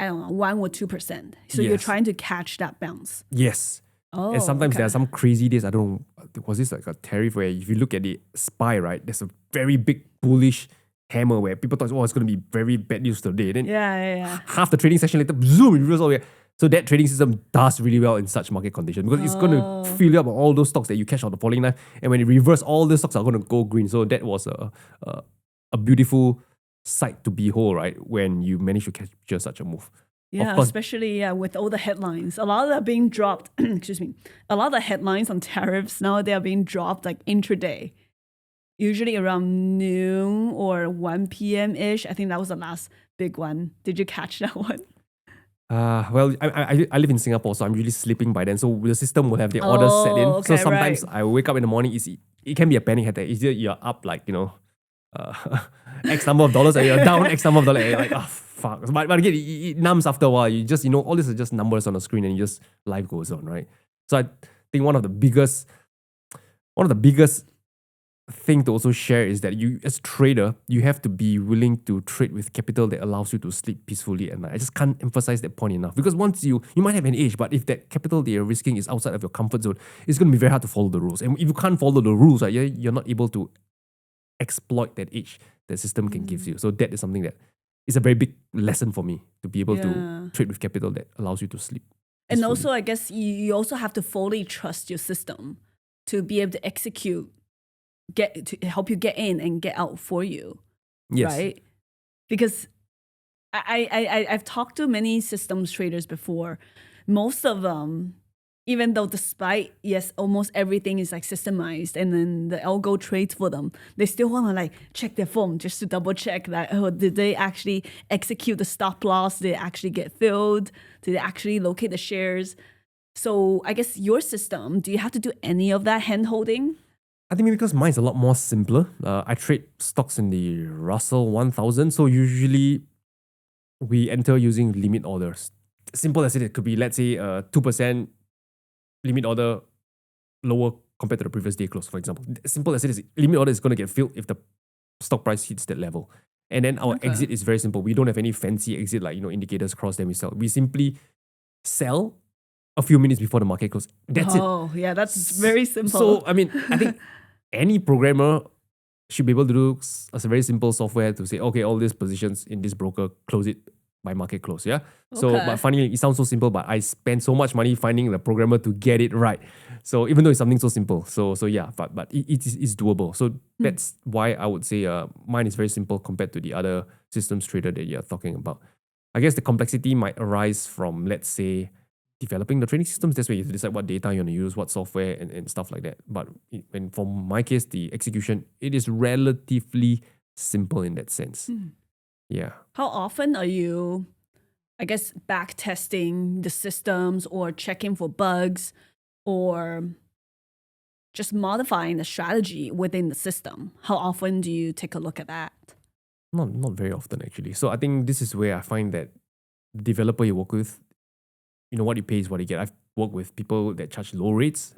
I don't know, 1 or 2%. So you're Yes. trying to catch that bounce. Yes. Oh, And sometimes there okay. are some crazy days. I don't know, was this like a tariff where if you look at the SPY, right, there's a very big bullish hammer where people thought, oh, it's going to be very bad news today. Then Yeah. half the trading session later, zoom, it reverses all the way. So that trading system does really well in such market conditions because it's going to fill you up on all those stocks that you catch on the falling knife. And when it reverses, all the stocks are going to go green. So that was a beautiful sight to behold, right, when you manage to capture such a move. Yeah, Of course, especially with all the headlines. A lot of them are being dropped. Excuse me. A lot of the headlines on tariffs now, they are being dropped like intraday. Usually around noon or 1 p.m.-ish. I think that was the last big one. Did you catch that one? well, I live in Singapore, so I'm usually sleeping by then. So the system will have the orders set in. okay, So sometimes right. I wake up in the morning, it can be a panic attack. It's either you're up like, X number of dollars and you're down X number of dollars. And you're like, oh, fuck. But again, it numbs after a while. You just, all this is just numbers on the screen and life goes on, right? So I think one of the biggest thing to also share is that you, as a trader, you have to be willing to trade with capital that allows you to sleep peacefully at night. I just can't emphasize that point enough because once you might have an edge, but if that capital that you're risking is outside of your comfort zone, it's going to be very hard to follow the rules. And if you can't follow the rules, right, you're not able to exploit that edge that system can give you. So that is something that is a very big lesson for me to be able to trade with capital that allows you to sleep And peacefully. also, I guess you also have to fully trust your system to be able to execute, to help you get in and get out for you. Yes. Right? Because I've talked to many systems traders before. Most of them, even though despite, yes, almost everything is like systemized and then the algo trades for them, they still want to like check their phone just to double check that, oh, did they actually execute the stop loss? Did it actually get filled? Did they actually locate the shares? So I guess your system, do you have to do any of that hand holding? I think maybe because mine's a lot more simpler. I trade stocks in the Russell 1000. So usually we enter using limit orders. Simple as it could be, let's say, 2% limit order lower compared to the previous day close, for example. Simple as it is, limit order is going to get filled if the stock price hits that level. And then our exit is very simple. We don't have any fancy exit like, indicators cross, then we sell. We simply sell a few minutes before the market closes. That's it. Oh, yeah, that's very simple. So, I think any programmer should be able to do a very simple software to say, okay, all these positions in this broker, close it by market close, yeah? So, but funny, it sounds so simple, but I spend so much money finding the programmer to get it right. So even though it's something so simple, so yeah, but it's doable. So that's why I would say mine is very simple compared to the other systems trader that you're talking about. I guess the complexity might arise from, let's say, developing the trading systems. That's where you have to decide what data you want to use, what software and stuff like that. But for my case, the execution, it is relatively simple in that sense. Yeah. How often are you, I guess, back testing the systems or checking for bugs or just modifying the strategy within the system? How often do you take a look at that? Not very often, actually. So I think this is where I find that the developer you work with, what you pay is what you get. I've worked with people that charge low rates.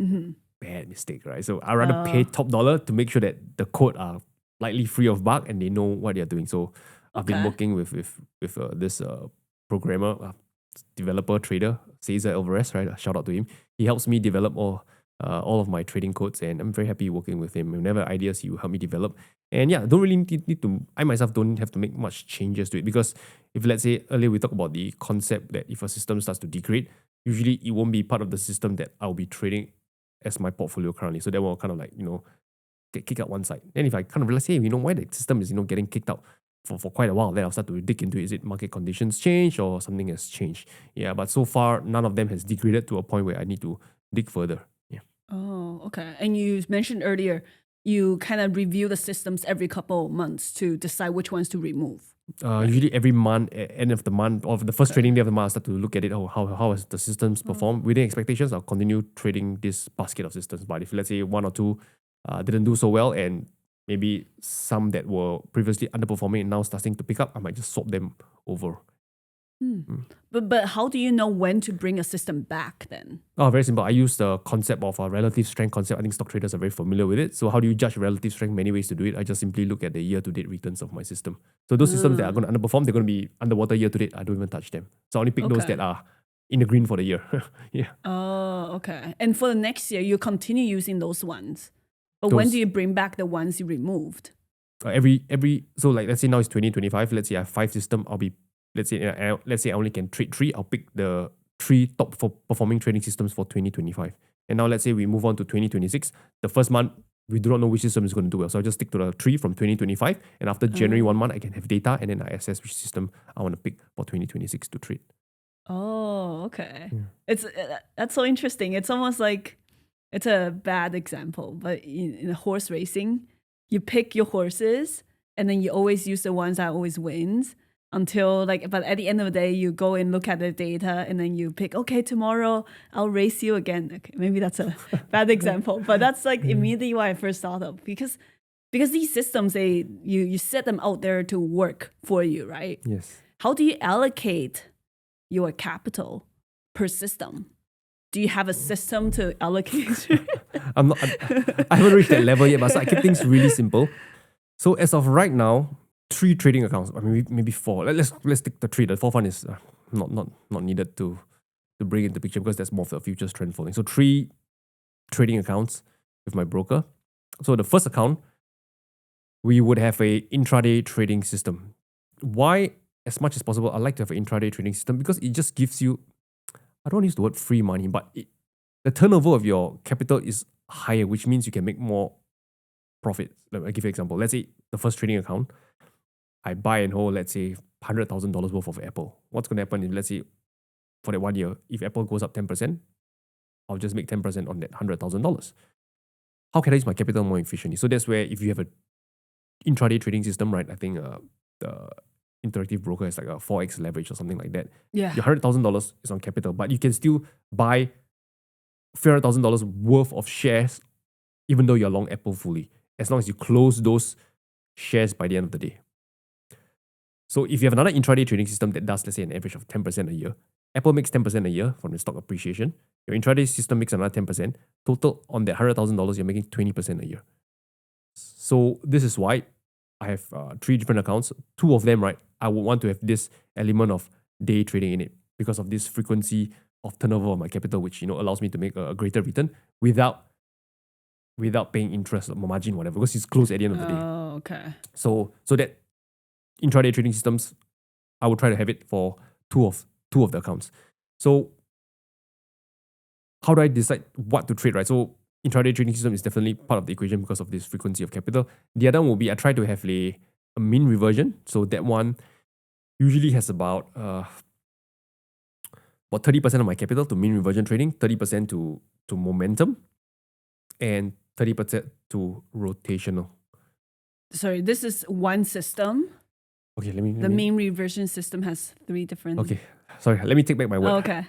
Bad mistake, right? So I'd rather pay top dollar to make sure that the code are slightly free of bug and they know what they're doing. So I've been working with this programmer, developer, trader, Cesar Alvarez, right? Shout out to him. He helps me develop all of my trading codes, and I'm very happy working with him. Whenever ideas, he will help me develop. And yeah, don't really need to, I myself don't have to make much changes to it, because if, let's say, earlier we talked about the concept that if a system starts to degrade, usually it won't be part of the system that I'll be trading as my portfolio currently. So that will kind of like, get kicked out one side. Then if I kind of realize, hey, why the system is, getting kicked out for quite a while, then I'll start to dig into, is it market conditions change or something has changed? Yeah, but so far, none of them has degraded to a point where I need to dig further. Yeah. Oh, okay. And you mentioned earlier, you kind of review the systems every couple of months to decide which ones to remove. Usually every month, end of the month, or the first trading day of the month, I start to look at it. How has the systems performed within expectations? I'll continue trading this basket of systems. But if, let's say, one or two didn't do so well, and maybe some that were previously underperforming and now starting to pick up, I might just swap them over. But how do you know when to bring a system back then? Oh, very simple. I use the concept of a relative strength concept. I think stock traders are very familiar with it. So how do you judge relative strength? Many ways to do it. I just simply look at the year-to-date returns of my system. So those systems that are going to underperform, they're going to be underwater year-to-date. I don't even touch them. So I only pick those that are in the green for the year. Yeah. Oh, okay. And for the next year, you continue using those ones. But when do you bring back the ones you removed? So like let's say now it's 2025. Let's say I have 5 systems. Let's say I only can trade 3. I'll pick the 3 top performing trading systems for 2025. And now let's say we move on to 2026. The first month, we do not know which system is going to do well. So I just stick to the 3 from 2025. And after January 1 month, I can have data and then I assess which system I want to pick for 2026 to trade. Oh, okay. Yeah. That's so interesting. It's almost like, it's a bad example, but in horse racing, you pick your horses and then you always use the ones that always wins. But at the end of the day, you go and look at the data and then you pick, okay, tomorrow I'll race you again. Okay, maybe that's a bad example, but that's like immediately what I first thought of because these systems, you set them out there to work for you, right? Yes. How do you allocate your capital per system? Do you have a system to allocate? I haven't reached that level yet, but so I keep things really simple. So as of right now, 3 trading accounts. I mean, maybe 4. Let's stick to 3. The 4th one is not needed to bring into the picture because that's more of the futures trend following. So 3 trading accounts with my broker. So the first account, we would have a intraday trading system. Why, as much as possible, I like to have an intraday trading system because it just gives you, I don't want to use the word free money, but the turnover of your capital is higher, which means you can make more profit. I'll give you an example. Let's say the first trading account, I buy and hold, let's say, $100,000 worth of Apple. What's going to happen is, let's say, for that 1 year, if Apple goes up 10%, I'll just make 10% on that $100,000. How can I use my capital more efficiently? So that's where if you have an intraday trading system, right, I think the interactive broker is like a 4x leverage or something like that. Yeah. Your $100,000 is on capital, but you can still buy $300,000 worth of shares even though you're long Apple fully, as long as you close those shares by the end of the day. So if you have another intraday trading system that does, let's say, an average of 10% a year, Apple makes 10% a year from the stock appreciation, your intraday system makes another 10%, total on that $100,000, you're making 20% a year. So this is why I have 3 different accounts. 2 of them, right, I would want to have this element of day trading in it because of this frequency of turnover of my capital, which allows me to make a greater return without paying interest or margin, whatever, because it's closed at the end of the day. Oh, okay. So that intraday trading systems, I would try to have it for two of the accounts. So how do I decide what to trade, right? So intraday trading system is definitely part of the equation because of this frequency of capital. The other one will be I try to have a mean reversion. So that one usually has about 30% of my capital to mean reversion trading, 30% to momentum, and 30% to rotational. Sorry, this is one system. Okay, the mean reversion system has 3 different. Okay, sorry, let me take back my word. Oh, okay.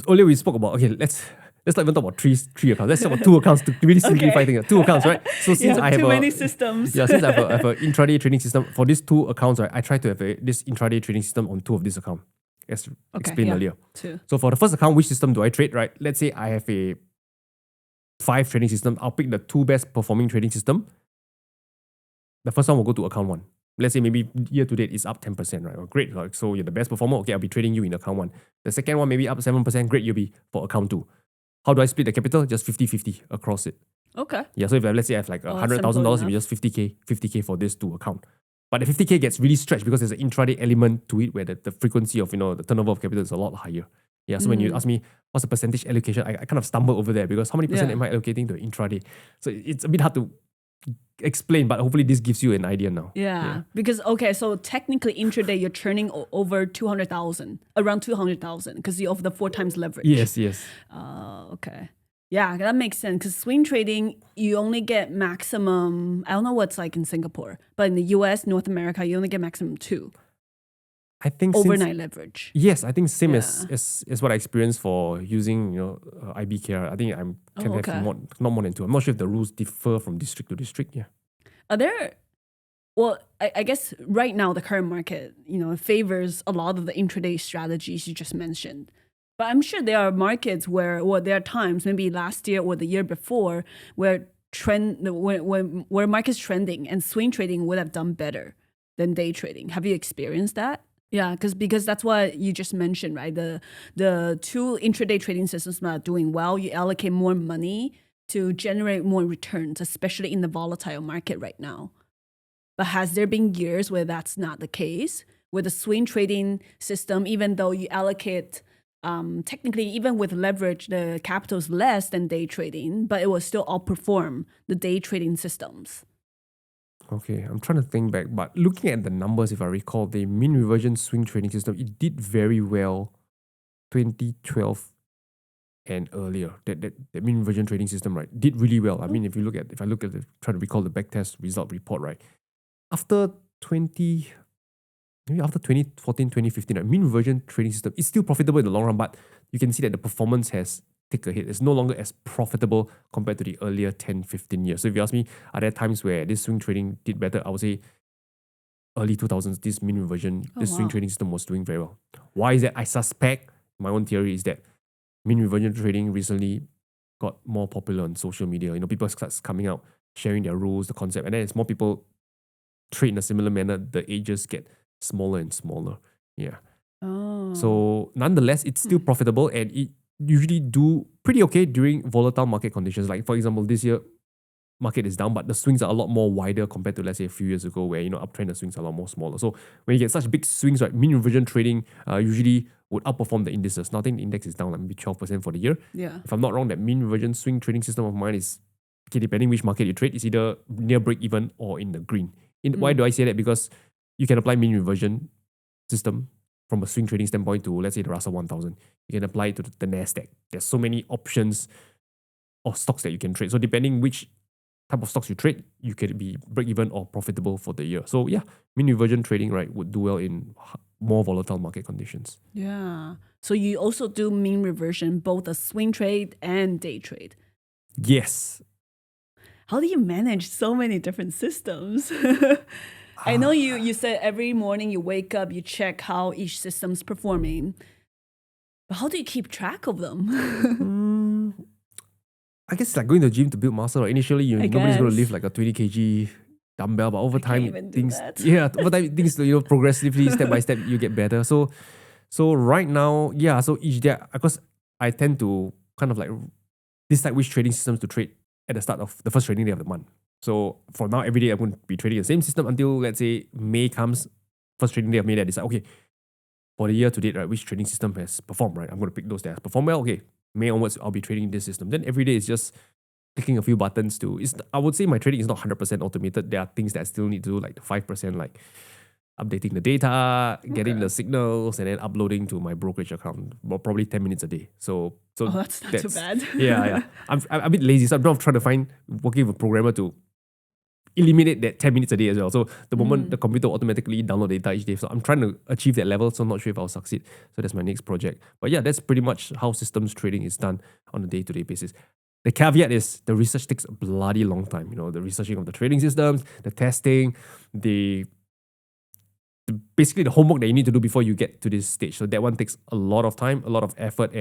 Earlier we spoke about, okay, let's not even talk about three accounts. Let's talk about 2 accounts to really simplify things. 2 accounts, right? So since I have too many systems. Yeah, since I have an intraday trading system for these 2 accounts, right, I try to have this intraday trading system on 2 of these accounts, as explained earlier. 2. So for the first account, which system do I trade, right? Let's say I have a 5 trading system. I'll pick the 2 best performing trading system. The first one will go to account 1. Let's say maybe year to date is up 10%, right? Oh, great. Like, so you're the best performer. Okay, I'll be trading you in account 1. The second one maybe up 7%. Great, you'll be for account 2. How do I split the capital? Just 50-50 across it. Okay. Yeah, so if let's say I have like $100,000, it'll be just 50K for this 2 account. But the 50K gets really stretched because there's an intraday element to it where the frequency of the turnover of capital is a lot higher. Yeah, so when you ask me what's the percentage allocation, I kind of stumble over there because how many percent am I allocating to intraday? So it's a bit hard to explain, but hopefully this gives you an idea now. Yeah. Because so technically intraday you're churning over 200,000, around 200,000 because you have the 4 times leverage. Yes. Okay. Yeah, that makes sense because swing trading, you only get maximum, I don't know what's like in Singapore, but in the US, North America, you only get maximum 2. I think overnight leverage. Yes, I think same as what I experienced for using IBKR. I think I can have not more than 2. I'm not sure if the rules differ from district to district. Yeah. Are there Well, I guess right now the current market, favors a lot of the intraday strategies you just mentioned. But I'm sure there are markets or there are times, maybe last year or the year before, where where market's trending and swing trading would have done better than day trading. Have you experienced that? Yeah, because that's what you just mentioned, right? The two intraday trading systems that are doing well, you allocate more money to generate more returns, especially in the volatile market right now. But has there been years where that's not the case? With the swing trading system, even though you allocate technically, even with leverage, the capital is less than day trading, but it will still outperform the day trading systems. Okay, I'm trying to think back, but looking at the numbers, if I recall, the mean reversion swing trading system, it did very well 2012 and earlier. That mean reversion trading system, right, did really well. I mean, if I look at try to recall the backtest result report, right, after 2014, 2015, right, mean reversion trading system is still profitable in the long run, but you can see that the performance has taken a hit. It's no longer as profitable compared to the earlier 10, 15 years. So if you ask me, are there times where this swing trading did better? I would say early 2000s, this mean reversion, swing trading system was doing very well. Why is that? I suspect, my own theory is that mean reversion trading recently got more popular on social media. People start coming out, sharing their rules, the concept, and then as more people trade in a similar manner, the ages get smaller and smaller. Yeah. Oh. So nonetheless, it's still profitable and it usually do pretty okay during volatile market conditions. Like for example, this year market is down, but the swings are a lot more wider compared to, let's say, a few years ago where, uptrend, the swings are a lot more smaller. So when you get such big swings, right, mean reversion trading usually would outperform the indices. Now I think the index is down like maybe 12% for the year. Yeah. If I'm not wrong, that mean reversion swing trading system of mine is, okay, depending which market you trade, it's either near break even or in the green. Why do I say that? Because you can apply mean reversion system from a swing trading standpoint to, let's say, the Russell 1000. You can apply it to the NASDAQ. There's so many options of stocks that you can trade. So depending which type of stocks you trade, you can be break even or profitable for the year. So yeah, mean reversion trading, right, would do well in more volatile market conditions. Yeah. So you also do mean reversion, both a swing trade and day trade. Yes. How do you manage so many different systems? I know you said every morning you wake up, you check how each system's performing. But how do you keep track of them? I guess it's like going to the gym to build muscle. Right? Initially, nobody's going to lift like a 20 kg dumbbell, but over time, things progressively, step by step, you get better. So right now, so each day, because I tend to kind of like decide which trading systems to trade at the start of the first trading day of the month. So for now, every day I'm going to be trading the same system until, let's say, May comes, first trading day of May, I decide, okay, for the year to date, right, which trading system has performed, right? I'm going to pick those that has performed well. Okay, May onwards, I'll be trading this system. Then every day is just clicking a few buttons I would say my trading is not 100% automated. There are things that I still need to do, like the 5%, like updating the data, getting the signals, and then uploading to my brokerage account. Well, probably 10 minutes a day. So that's not too bad. Yeah. I'm a bit lazy, so I'm not trying to working with a programmer to eliminate that 10 minutes a day as well. So the moment the computer will automatically download data each day. So I'm trying to achieve that level, so I'm not sure if I'll succeed. So that's my next project. But yeah, that's pretty much how systems trading is done on a day-to-day basis. The caveat is the research takes a bloody long time. The researching of the trading systems, the testing, basically the homework that you need to do before you get to this stage. So that one takes a lot of time, a lot of effort,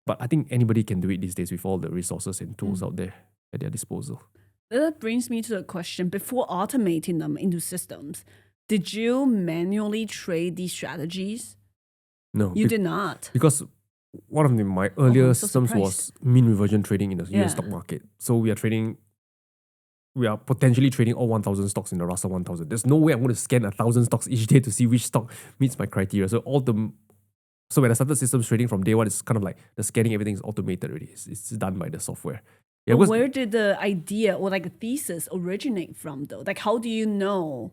but I think anybody can do it these days with all the resources and tools out there at their disposal. That brings me to the question, before automating them into systems, did you manually trade these strategies? No. You did not. Because one of my earlier systems was mean reversion trading in the US stock market. So we are potentially trading all 1,000 stocks in the Russell 1000. There's no way I'm going to scan 1,000 stocks each day to see which stock meets my criteria. So when I started systems trading from day one, it's kind of like the scanning, everything is automated already. It's done by the software. Yeah, but where did the idea or like a thesis originate from though? Like how do you know,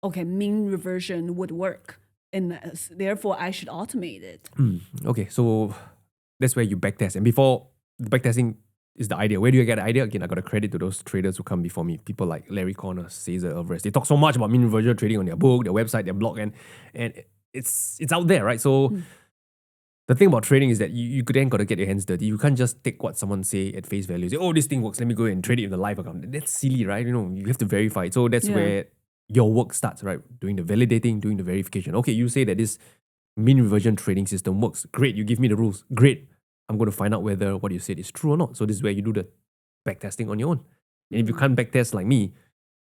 okay, mean reversion would work and therefore I should automate it? Okay, so that's where you backtest. And before the backtesting is the idea. Where do you get the idea? Again, I got to credit to those traders who come before me. People like Larry Corner, Cesar Alvarez. They talk so much about mean reversion trading on their book, their website, their blog, and it's out there, right? So the thing about trading is that you then got to get your hands dirty. You can't just take what someone say at face value. Say, oh, this thing works. Let me go and trade it in the live account. That's silly, right? You have to verify it. So that's where your work starts, right? Doing the validating, doing the verification. Okay, you say that this mean reversion trading system works. Great, you give me the rules. Great, I'm going to find out whether what you said is true or not. So this is where you do the backtesting on your own. And if you can't backtest like me,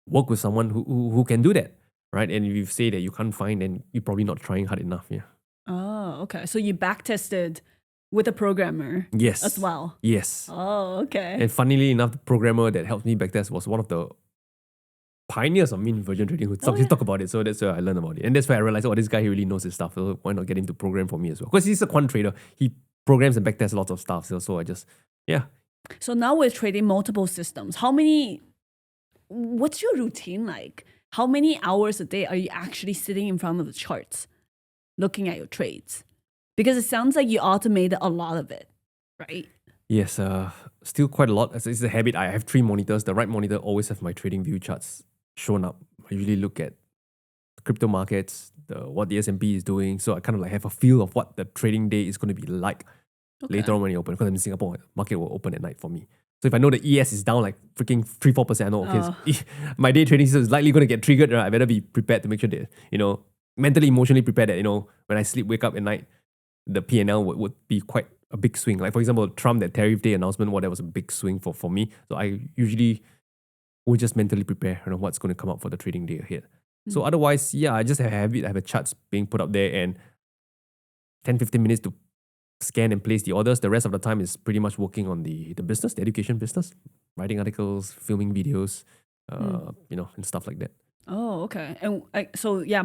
work with someone who can do that, right? And if you say that you can't find, then you're probably not trying hard enough. Yeah. Oh, okay. So you backtested with a programmer Yes. as well. Yes. Oh, okay. And funnily enough, the programmer that helped me backtest was one of the pioneers of mean reversion trading who talk about it. So that's where I learned about it. And that's where I realized, oh, this guy, he really knows his stuff. So why not get him to program for me as well? Because he's a quant trader. He programs and backtests lots of stuff. So I just, yeah. So now we're trading multiple systems. What's your routine like? How many hours a day are you actually sitting in front of the charts, looking at your trades? Because it sounds like you automated a lot of it, right? Yes, still quite a lot. It's a habit. I have 3 monitors. The right monitor always have my trading view charts shown up. I usually look at crypto markets, what the S&P is doing. So I kind of like have a feel of what the trading day is going to be like later on when you open. Because I'm in Singapore, market will open at night for me. So if I know the ES is down like freaking 3-4%, I know, okay, my day trading system is likely going to get triggered. Right? I better be prepared to make sure that, mentally, emotionally prepared that, when I sleep, wake up at night, the P&L would be quite a big swing. Like, for example, Trump, that tariff day announcement, that was a big swing for me. So I usually will just mentally prepare, what's going to come up for the trading day ahead. So otherwise, yeah, I just have a habit. I have a charts being put up there and 10-15 minutes to scan and place the orders. The rest of the time is pretty much working on the business, the education business, writing articles, filming videos, and stuff like that. Oh, okay. And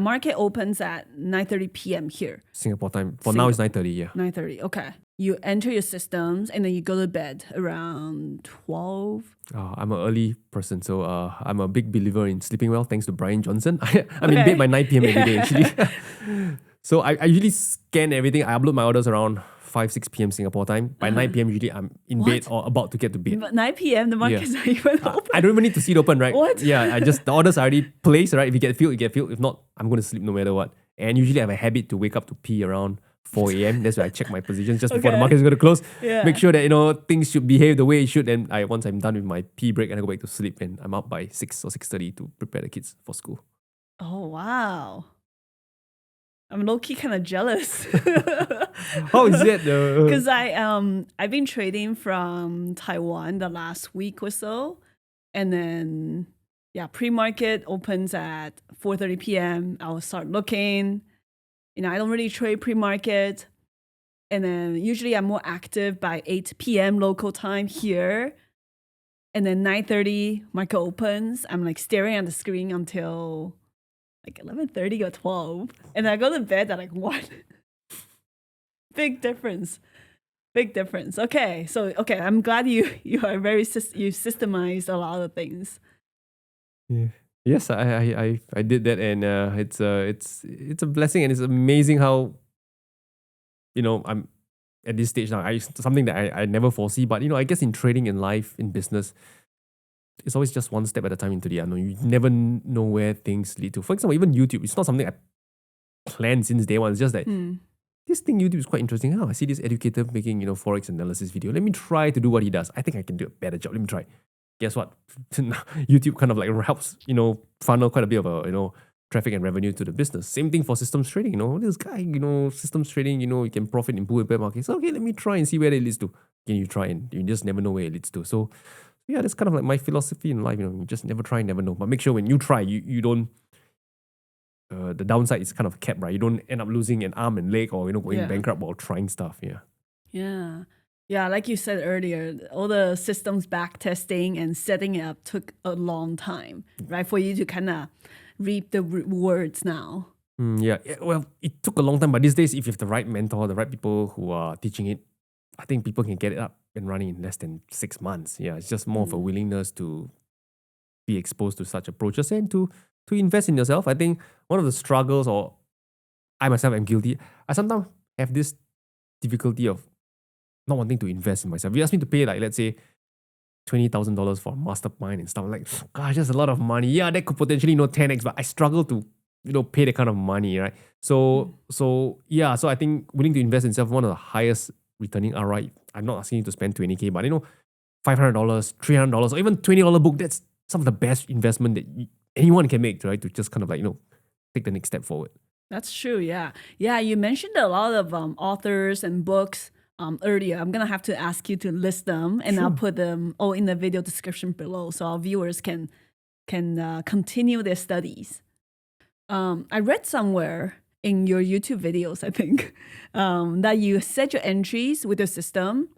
market opens at 9:30 p.m. here. Singapore time. Now it's 9:30, yeah. 9:30, okay. You enter your systems and then you go to bed around 12. I'm an early person, so I'm a big believer in sleeping well, thanks to Brian Johnson. I'm in bed by 9 p.m. every day, actually. So I usually scan everything. I upload my orders around 5-6 p.m. Singapore time. By 9 p.m. usually I'm in bed or about to get to bed. But 9 p.m. the market's not even open. I don't even need to see it open, right? What? Yeah, the orders are already placed, right? If you get filled, you get filled. If not, I'm going to sleep no matter what. And usually I have a habit to wake up to pee around 4 a.m. That's where I check my positions just before the market is going to close. Yeah. Make sure that, things should behave the way it should. And once I'm done with my pee break, and I go back to sleep, and I'm up by 6 or 6:30 to prepare the kids for school. Oh, wow. I'm low-key kind of jealous. How is that though? Because I've been trading from Taiwan the last week or so. And then, pre-market opens at 4:30 p.m. I'll start looking. I don't really trade pre-market. And then usually I'm more active by 8 p.m. local time here. And then 9:30 market opens. I'm like staring at the screen until like 11:30 or 12. And I go to bed at like 1. Big difference. Okay. So, I'm glad you are you systemized a lot of things. Yeah. Yes, I did that, and it's a blessing, and it's amazing how I'm at this stage now. Something that I never foresee, but I guess in trading, in life, in business, it's always just one step at a time into the unknown. You never know where things lead to. For example, even YouTube, it's not something I planned since day one. It's just that this thing YouTube is quite interesting. I see this educator making Forex analysis video. Let me try to do what he does. I think I can do a better job. Let me try. Guess what? YouTube kind of like helps, funnel quite a bit of traffic and revenue to the business. Same thing for systems trading. This guy, systems trading, you can profit in bull and bear markets. Okay, let me try and see where it leads to. Again, you try and you just never know where it leads to. So yeah, that's kind of like my philosophy in life. You just never try, never know. But make sure when you try, you don't. The downside is kind of capped, right? You don't end up losing an arm and leg or going bankrupt while trying stuff. Yeah, like you said earlier, all the systems back testing and setting it up took a long time, right? For you to kind of reap the rewards now. Well, it took a long time, but these days, if you have the right mentor, the right people who are teaching it, I think people can get it up and running in less than 6 months. Yeah, it's just more of a willingness to be exposed to such approaches and to invest in yourself. I think one of the struggles, or I myself am guilty, I sometimes have this difficulty of not wanting to invest in myself. If you ask me to pay, like, let's say, $20,000 for a mastermind and stuff, I'm like, gosh, that's a lot of money. Yeah, that could potentially 10x, but I struggle to pay that kind of money, right? So I think willing to invest in yourself, one of the highest returning ROI. I'm not asking you to spend 20K, but $500, $300, or even $20 book, that's some of the best investment that anyone can make, right? To just kind of like, take the next step forward. That's true. Yeah. Yeah. You mentioned a lot of authors and books earlier. I'm going to have to ask you to list them, and I'll put them all in the video description below so our viewers can continue their studies. I read somewhere in your YouTube videos, I think, that you set your entries with your system.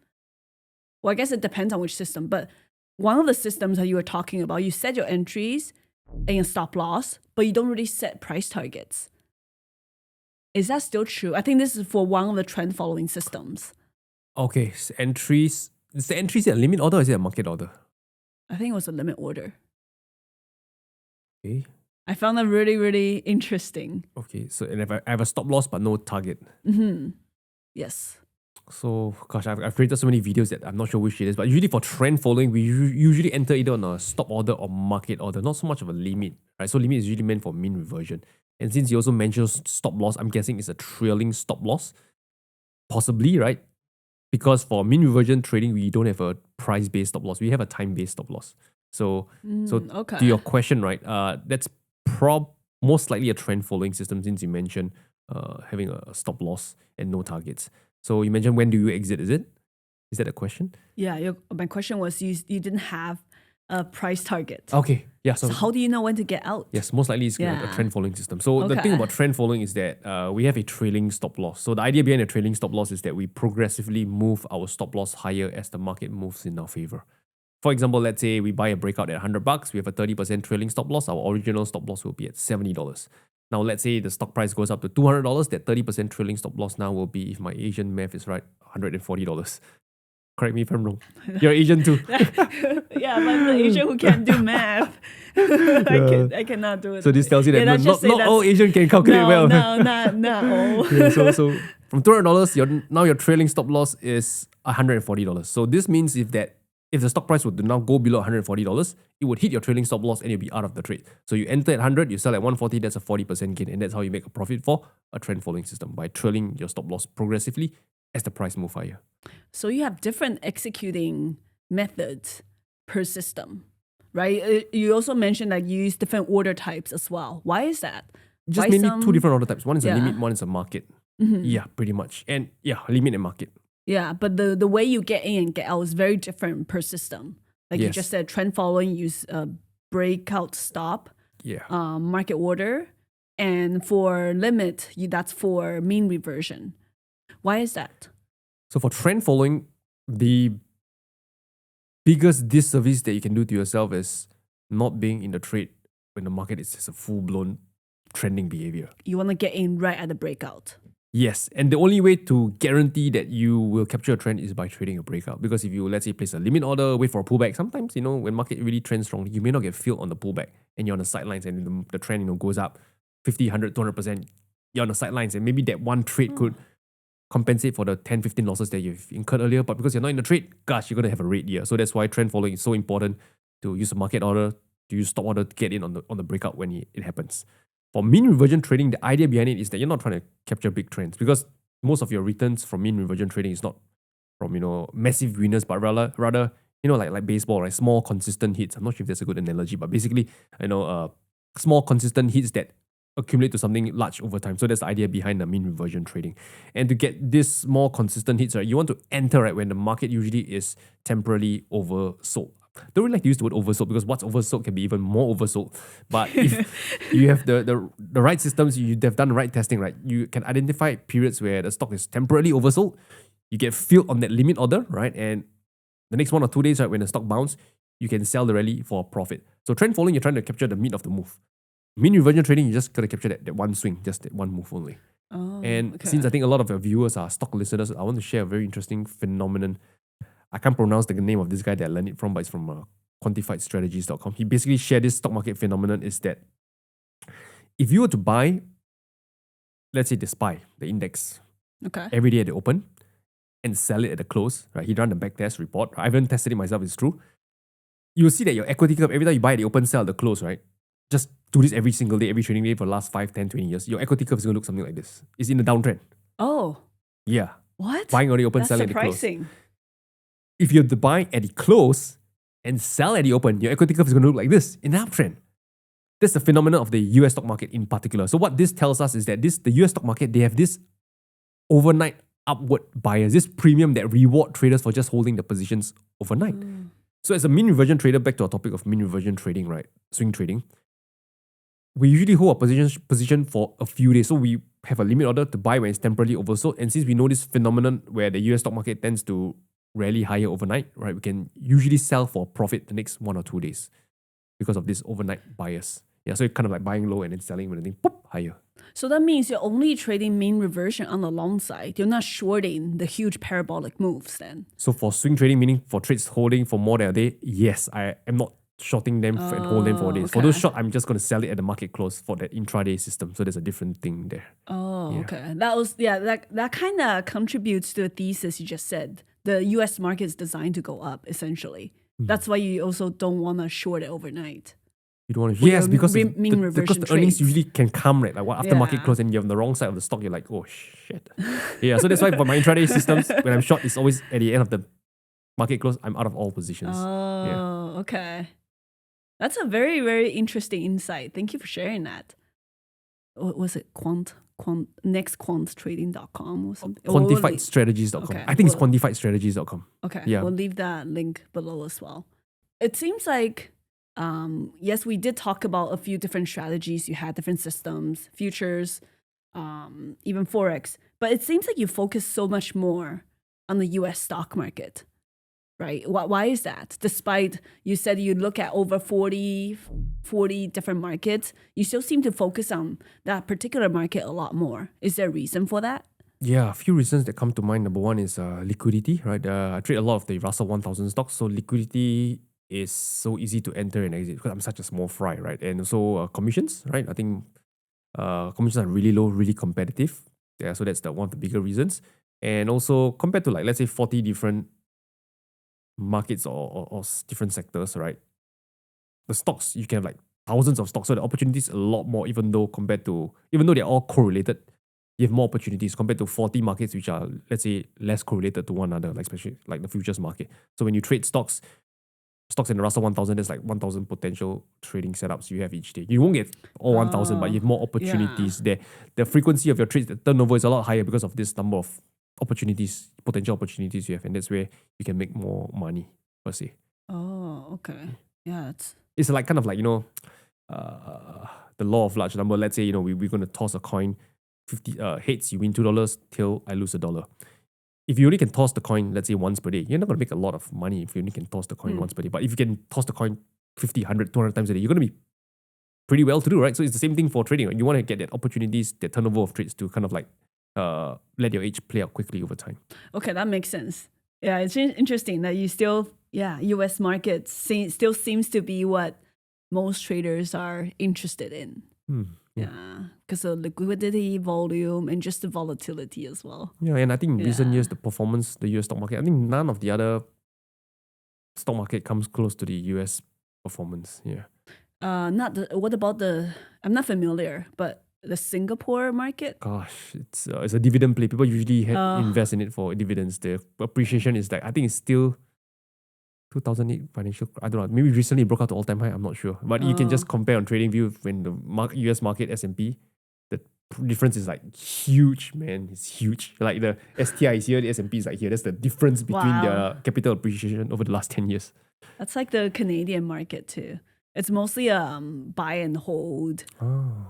Well, I guess it depends on which system, but one of the systems that you were talking about, you set your entries and your stop loss, but you don't really set price targets. Is that still true? I think this is for one of the trend following systems. Okay, so entries. Is the entries a limit order or is it a market order? I think it was a limit order. Okay. I found that really, really interesting. Okay, so and if I have a stop loss but no target. Yes. So, gosh, I've created so many videos that I'm not sure which it is, but usually for trend following, we usually enter either on a stop order or market order, not so much of a limit, right? So limit is usually meant for mean reversion. And since you also mentioned stop loss, I'm guessing it's a trailing stop loss. Possibly, right? Because for mean reversion trading, we don't have a price-based stop loss. We have a time-based stop loss. So okay. To your question, right? That's most likely a trend following system since you mentioned having a stop loss and no targets. So you mentioned when do you exit? Is that a question? Yeah, my question was you didn't have a price target. Okay, yeah. So how do you know when to get out? Yes, most likely it's a trend following system. So the thing about trend following is that we have a trailing stop loss. So the idea behind a trailing stop loss is that we progressively move our stop loss higher as the market moves in our favor. For example, let's say we buy a breakout at $100, we have a 30% trailing stop loss. Our original stop loss will be at $70. Now, let's say the stock price goes up to $200, that 30% trailing stop loss now will be, if my Asian math is right, $140. Correct me if I'm wrong. You're Asian too. Yeah, but I'm the Asian who can't do math. I cannot do it. So this tells you that not all Asian can calculate well. No, not all. Yeah, so from $200, now your trailing stop loss is $140. So this means if the stock price would now go below $140, it would hit your trailing stop loss and you'll be out of the trade. So you enter at 100, you sell at 140, that's a 40% gain. And that's how you make a profit for a trend following system, by trailing your stop loss progressively as the price moves higher. So you have different executing methods per system, right? You also mentioned that you use different order types as well. Why is that? Just mainly two different order types. One is a limit, one is a market. Yeah, pretty much. And yeah, limit and market. Yeah, but the way you get in and get out is very different per system. Like you just said, trend following, use a breakout stop, market order. And for limit, that's for mean reversion. Why is that? So for trend following, the biggest disservice that you can do to yourself is not being in the trade when the market is just a full-blown trending behavior. You want to get in right at the breakout. Yes, and the only way to guarantee that you will capture a trend is by trading a breakout. Because if you, let's say, place a limit order, wait for a pullback, sometimes, when market really trends strongly, you may not get filled on the pullback and you're on the sidelines and the trend, goes up 50, 100, 200%. You're on the sidelines and maybe that one trade could compensate for the 10, 15 losses that you've incurred earlier. But because you're not in the trade, gosh, you're going to have a red year. So that's why trend following is so important, to use a market order, to use stop order to get in on the breakout when it happens. For mean reversion trading, the idea behind it is that you're not trying to capture big trends, because most of your returns from mean reversion trading is not from massive winners, but rather like baseball, right? Small consistent hits. I'm not sure if that's a good analogy, but basically small consistent hits that accumulate to something large over time. So that's the idea behind the mean reversion trading. And to get this more consistent hits, right, you want to enter right when the market usually is temporarily oversold. Don't really like to use the word oversold, because what's oversold can be even more oversold. But if you have the right systems, you've done the right testing, right, you can identify periods where the stock is temporarily oversold. You get filled on that limit order, right? And the next 1 or 2 days, right, when the stock bounces, you can sell the rally for a profit. So trend following, you're trying to capture the meat of the move. Mean reversion trading, you just got to capture that one swing, just that one move only. Since I think a lot of your viewers are stock listeners, I want to share a very interesting phenomenon. I can't pronounce the name of this guy that I learned it from, but it's from quantifiedstrategies.com. He basically shared this stock market phenomenon is that if you were to buy, let's say the SPY, the index, every day at the open, and sell it at the close, right? He ran the backtest report. I haven't tested it myself, it's true. You'll see that your equity curve, every time you buy at the open, sell at the close, right? Just do this every single day, every trading day for the last 5, 10, 20 years. Your equity curve is going to look something like this. It's in a downtrend. Oh. Yeah. What? Buying on the open, selling at the close. If you have to buy at the close and sell at the open, your equity curve is going to look like this in an uptrend. That's the phenomenon of the US stock market in particular. So what this tells us is that the US stock market, they have this overnight upward bias, this premium that reward traders for just holding the positions overnight. So as a mean reversion trader, back to our topic of mean reversion trading, right? Swing trading. We usually hold a position for a few days. So we have a limit order to buy when it's temporarily oversold. And since we know this phenomenon where the US stock market tends to rally higher overnight, right? We can usually sell for profit the next 1 or 2 days because of this overnight bias. Yeah, so you're kind of like buying low and then selling when the thing pop higher. So that means you're only trading mean reversion on the long side. You're not shorting the huge parabolic moves then. So for swing trading, meaning for trades holding for more than a day, yes, I am not shorting them and hold them for days. Okay. For those short, I'm just going to sell it at the market close for that intraday system. So there's a different thing there. Okay. That kind of contributes to the thesis you just said. The US market is designed to go up, essentially. That's why you also don't want to short it overnight. You don't want to, yes, because the trades. earnings usually can come, right? Like after market close and you're on the wrong side of the stock, you're like, oh shit. Yeah, so that's why for my intraday systems, when I'm short, it's always at the end of the market close, I'm out of all positions. Okay. That's a very, very interesting insight. Thank you for sharing that. What was it? Nextquanttrading.com or something? Quantifiedstrategies.com. Okay. I think it's quantifiedstrategies.com. Okay. Yeah. We'll leave that link below as well. It seems like, yes, we did talk about a few different strategies. You had different systems, futures, even Forex. But it seems like you focus so much more on the US stock market, right? Why is that? Despite you said you look at over 40 different markets, you still seem to focus on that particular market a lot more. Is there a reason for that? Yeah, a few reasons that come to mind. Number one is liquidity, right? I trade a lot of the Russell 1000 stocks, so liquidity is so easy to enter and exit because I'm such a small fry, right? And also commissions, right? I think commissions are really low, really competitive. Yeah, so that's one of the bigger reasons. And also compared to let's say 40 different markets or different sectors, right? The stocks, you can have thousands of stocks. So the opportunities a lot more, even though they're all correlated, you have more opportunities compared to 40 markets, which are, let's say, less correlated to one another, especially like the futures market. So when you trade stocks in the Russell 1000, there's 1,000 potential trading setups you have each day. You won't get all 1,000, but you have more opportunities there. The frequency of your trades, the turnover is a lot higher because of this number of potential opportunities you have, and that's where you can make more money, per se. Oh, okay. Yeah, it's kind of the law of large number. Let's say, we're going to toss a coin, 50 heads, you win $2, tail, I lose $1. If you only can toss the coin, let's say once per day, you're not going to make a lot of money if you only can toss the coin once per day. But if you can toss the coin 50, 100, 200 times a day, you're going to be pretty well to do, right? So it's the same thing for trading. You want to get that opportunities, that turnover of trades to kind of let your age play out quickly over time. Okay, that makes sense. Yeah, it's interesting that you still, US market still seems to be what most traders are interested in. Yeah, because of liquidity, volume, and just the volatility as well. Yeah, and I think in recent years, the performance, the US stock market, I think none of the other stock market comes close to the US performance. Yeah. What about I'm not familiar, but the Singapore market? Gosh, it's a dividend play. People usually invest in it for dividends. The appreciation is I think it's still 2008 financial, I don't know, maybe recently broke out to all-time high, I'm not sure. But you can just compare on TradingView when the US market S&P, the difference is huge, man. It's huge. Like the STI is here, the S&P is here. That's the difference between their capital appreciation over the last 10 years. That's like the Canadian market too. It's mostly buy and hold.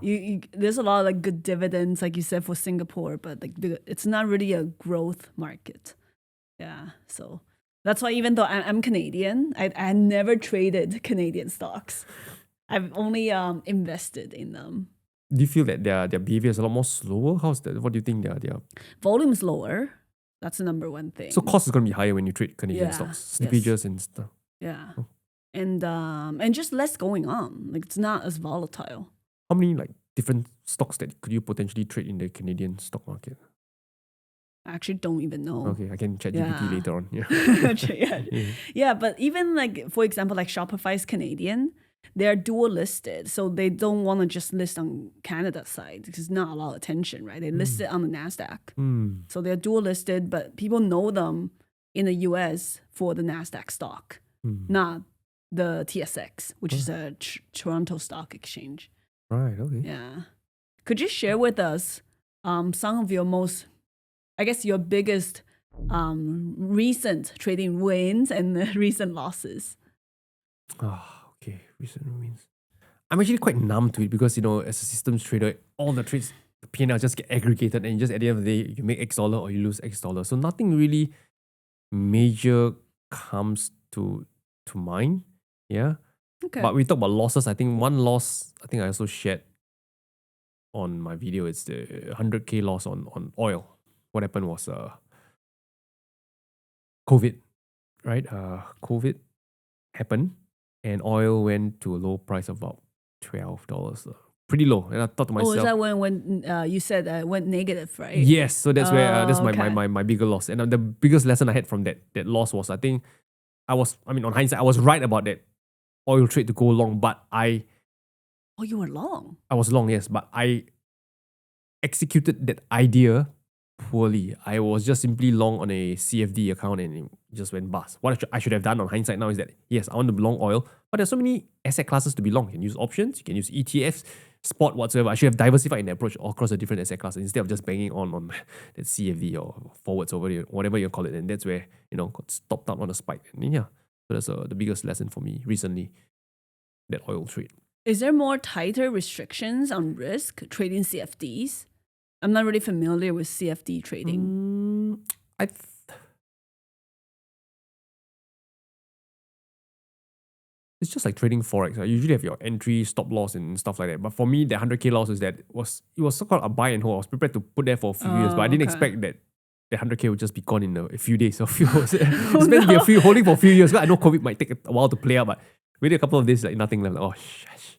There's a lot of good dividends, like you said, for Singapore, but it's not really a growth market. Yeah, so that's why even though I'm Canadian, I never traded Canadian stocks. I've only invested in them. Do you feel that their behavior is a lot more slower? How's that? What do you think their volume is lower? That's the number one thing. So cost is going to be higher when you trade Canadian stocks, slippages and stuff. Yeah, and just less going on. It's not as volatile. How many different stocks that could you potentially trade in the Canadian stock market? I actually don't even know. Okay, I can chat GPT later on. Yeah. Yeah, but even for example, Shopify is Canadian. They're dual listed, so they don't want to just list on Canada side because not a lot of attention, right? They list it on the NASDAQ. So they're dual listed, but people know them in the US for the NASDAQ stock, not the TSX, which is a Toronto Stock Exchange. Right, okay. Yeah. Could you share with us some of your most, I guess, your biggest recent trading wins and recent losses? Okay. Recent wins. I'm actually quite numb to it because, as a systems trader, all the trades, the P&L just get aggregated and just at the end of the day, you make X dollar or you lose X dollar. So nothing really major comes to mind. Yeah. Okay. But we talk about losses. I think one loss, I also shared on my video, it's the 100K loss on oil. What happened was COVID, right? COVID happened and oil went to a low price of about $12. Pretty low. And I thought to myself, is that when you said it went negative, right? yes, so that's where that's okay. my bigger loss. And the biggest lesson I had from that loss was, I think on hindsight, I was right about that oil trade to go long, but Oh, you were long. I was long, yes, but I executed that idea poorly. I was just simply long on a CFD account and it just went bust. What I should have done on hindsight now is that, yes, I want to be long oil, but there's so many asset classes to be long. You can use options, you can use ETFs, spot, whatsoever. I should have diversified in the approach across the different asset classes instead of just banging on that CFD or forwards over there, whatever you call it. And that's where, got stopped out on a spike. And yeah, so that's the biggest lesson for me recently, that oil trade. Is there more tighter restrictions on risk trading CFDs? I'm not really familiar with CFD trading. It's just like trading Forex. You usually have your entry, stop loss, and stuff like that. But for me, the 100K loss is that it was so-called a buy and hold. I was prepared to put there for a few years, but I didn't expect that the 100K would just be gone in a few days or a few hours. It's meant to be holding for a few years. I know COVID might take a while to play out, but within a couple of days, like nothing left. Oh, shush.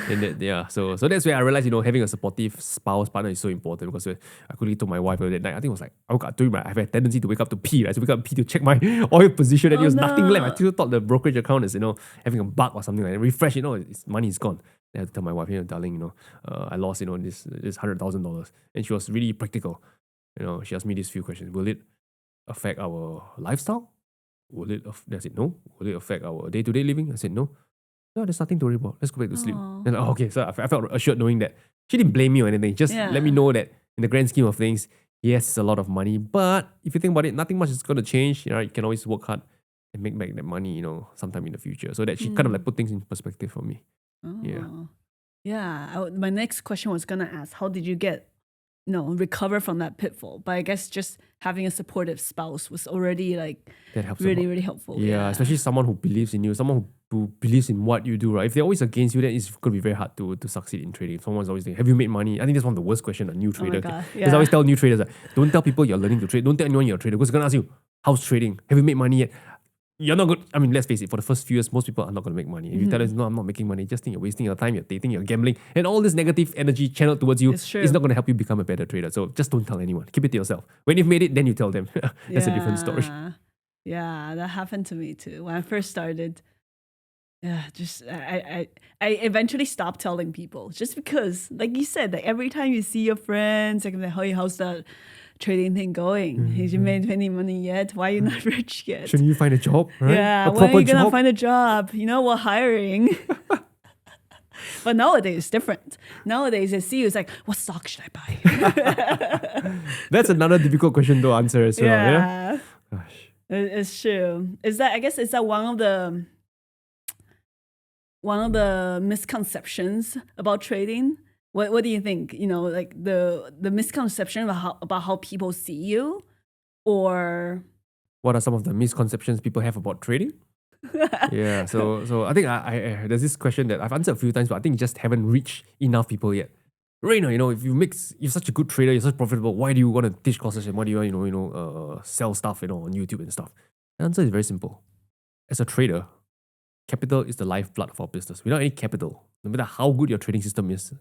And that, so that's where I realized, having a supportive spouse partner is so important, because I quickly told my wife that night. I think it was like, I have a tendency to wake up to pee, right? So wake up to pee to check my oil position, and there was nothing left. I still thought the brokerage account is, having a bug or something like that. Refresh, money is gone. I had to tell my wife, darling, I lost, this $100,000. And she was really practical. She asked me these few questions. Will it affect our lifestyle? I said no. Will it affect our day-to-day living? I said no. No, there's nothing to worry about. Let's go back to sleep. And okay, so I felt assured knowing that she didn't blame me or anything. Just let me know that in the grand scheme of things, yes, it's a lot of money. But if you think about it, nothing much is going to change. You can always work hard and make back that money, sometime in the future. So that she kind of like put things in perspective for me. Yeah. My next question was going to ask, how did you recover from that pitfall? But I guess just having a supportive spouse was already that helps really, really helpful. Yeah, especially someone who believes in you, someone who believes in what you do, right? If they're always against you, then it's going to be very hard to succeed in trading. Someone's always saying, have you made money? I think that's one of the worst questions a new trader. Because I always tell new traders, don't tell people you're learning to trade. Don't tell anyone you're a trader, because they're going to ask you, how's trading? Have you made money yet? You're not good. I mean, let's face it, for the first few years, most people are not going to make money. If you tell them, no, I'm not making money, just think you're wasting your time, you're dating, you're gambling, and all this negative energy channeled towards you is not going to help you become a better trader. So just don't tell anyone. Keep it to yourself. When you've made it, then you tell them. That's a different story. Yeah, that happened to me too. When I first started, I eventually stopped telling people, just because, like you said, every time you see your friends, how's that trading thing going? Have you made any money yet? Why are you not rich yet? Shouldn't you find a job? Right? Yeah, when are you gonna find a job? We're hiring. But nowadays it's different. Nowadays I see you, it's like, what stock should I buy? That's another difficult question to answer as well. Yeah. Gosh. It's true. Is that one of the misconceptions about trading? What do you think? The misconception about how people see you, or what are some of the misconceptions people have about trading? Yeah, so I think I there's this question that I've answered a few times, but I think just haven't reached enough people yet. Rayner, if you're such a good trader, you're such profitable, why do you want to teach courses and why do you sell stuff on YouTube and stuff? The answer is very simple. As a trader, capital is the lifeblood of our business. Without any capital, no matter how good your trading system is,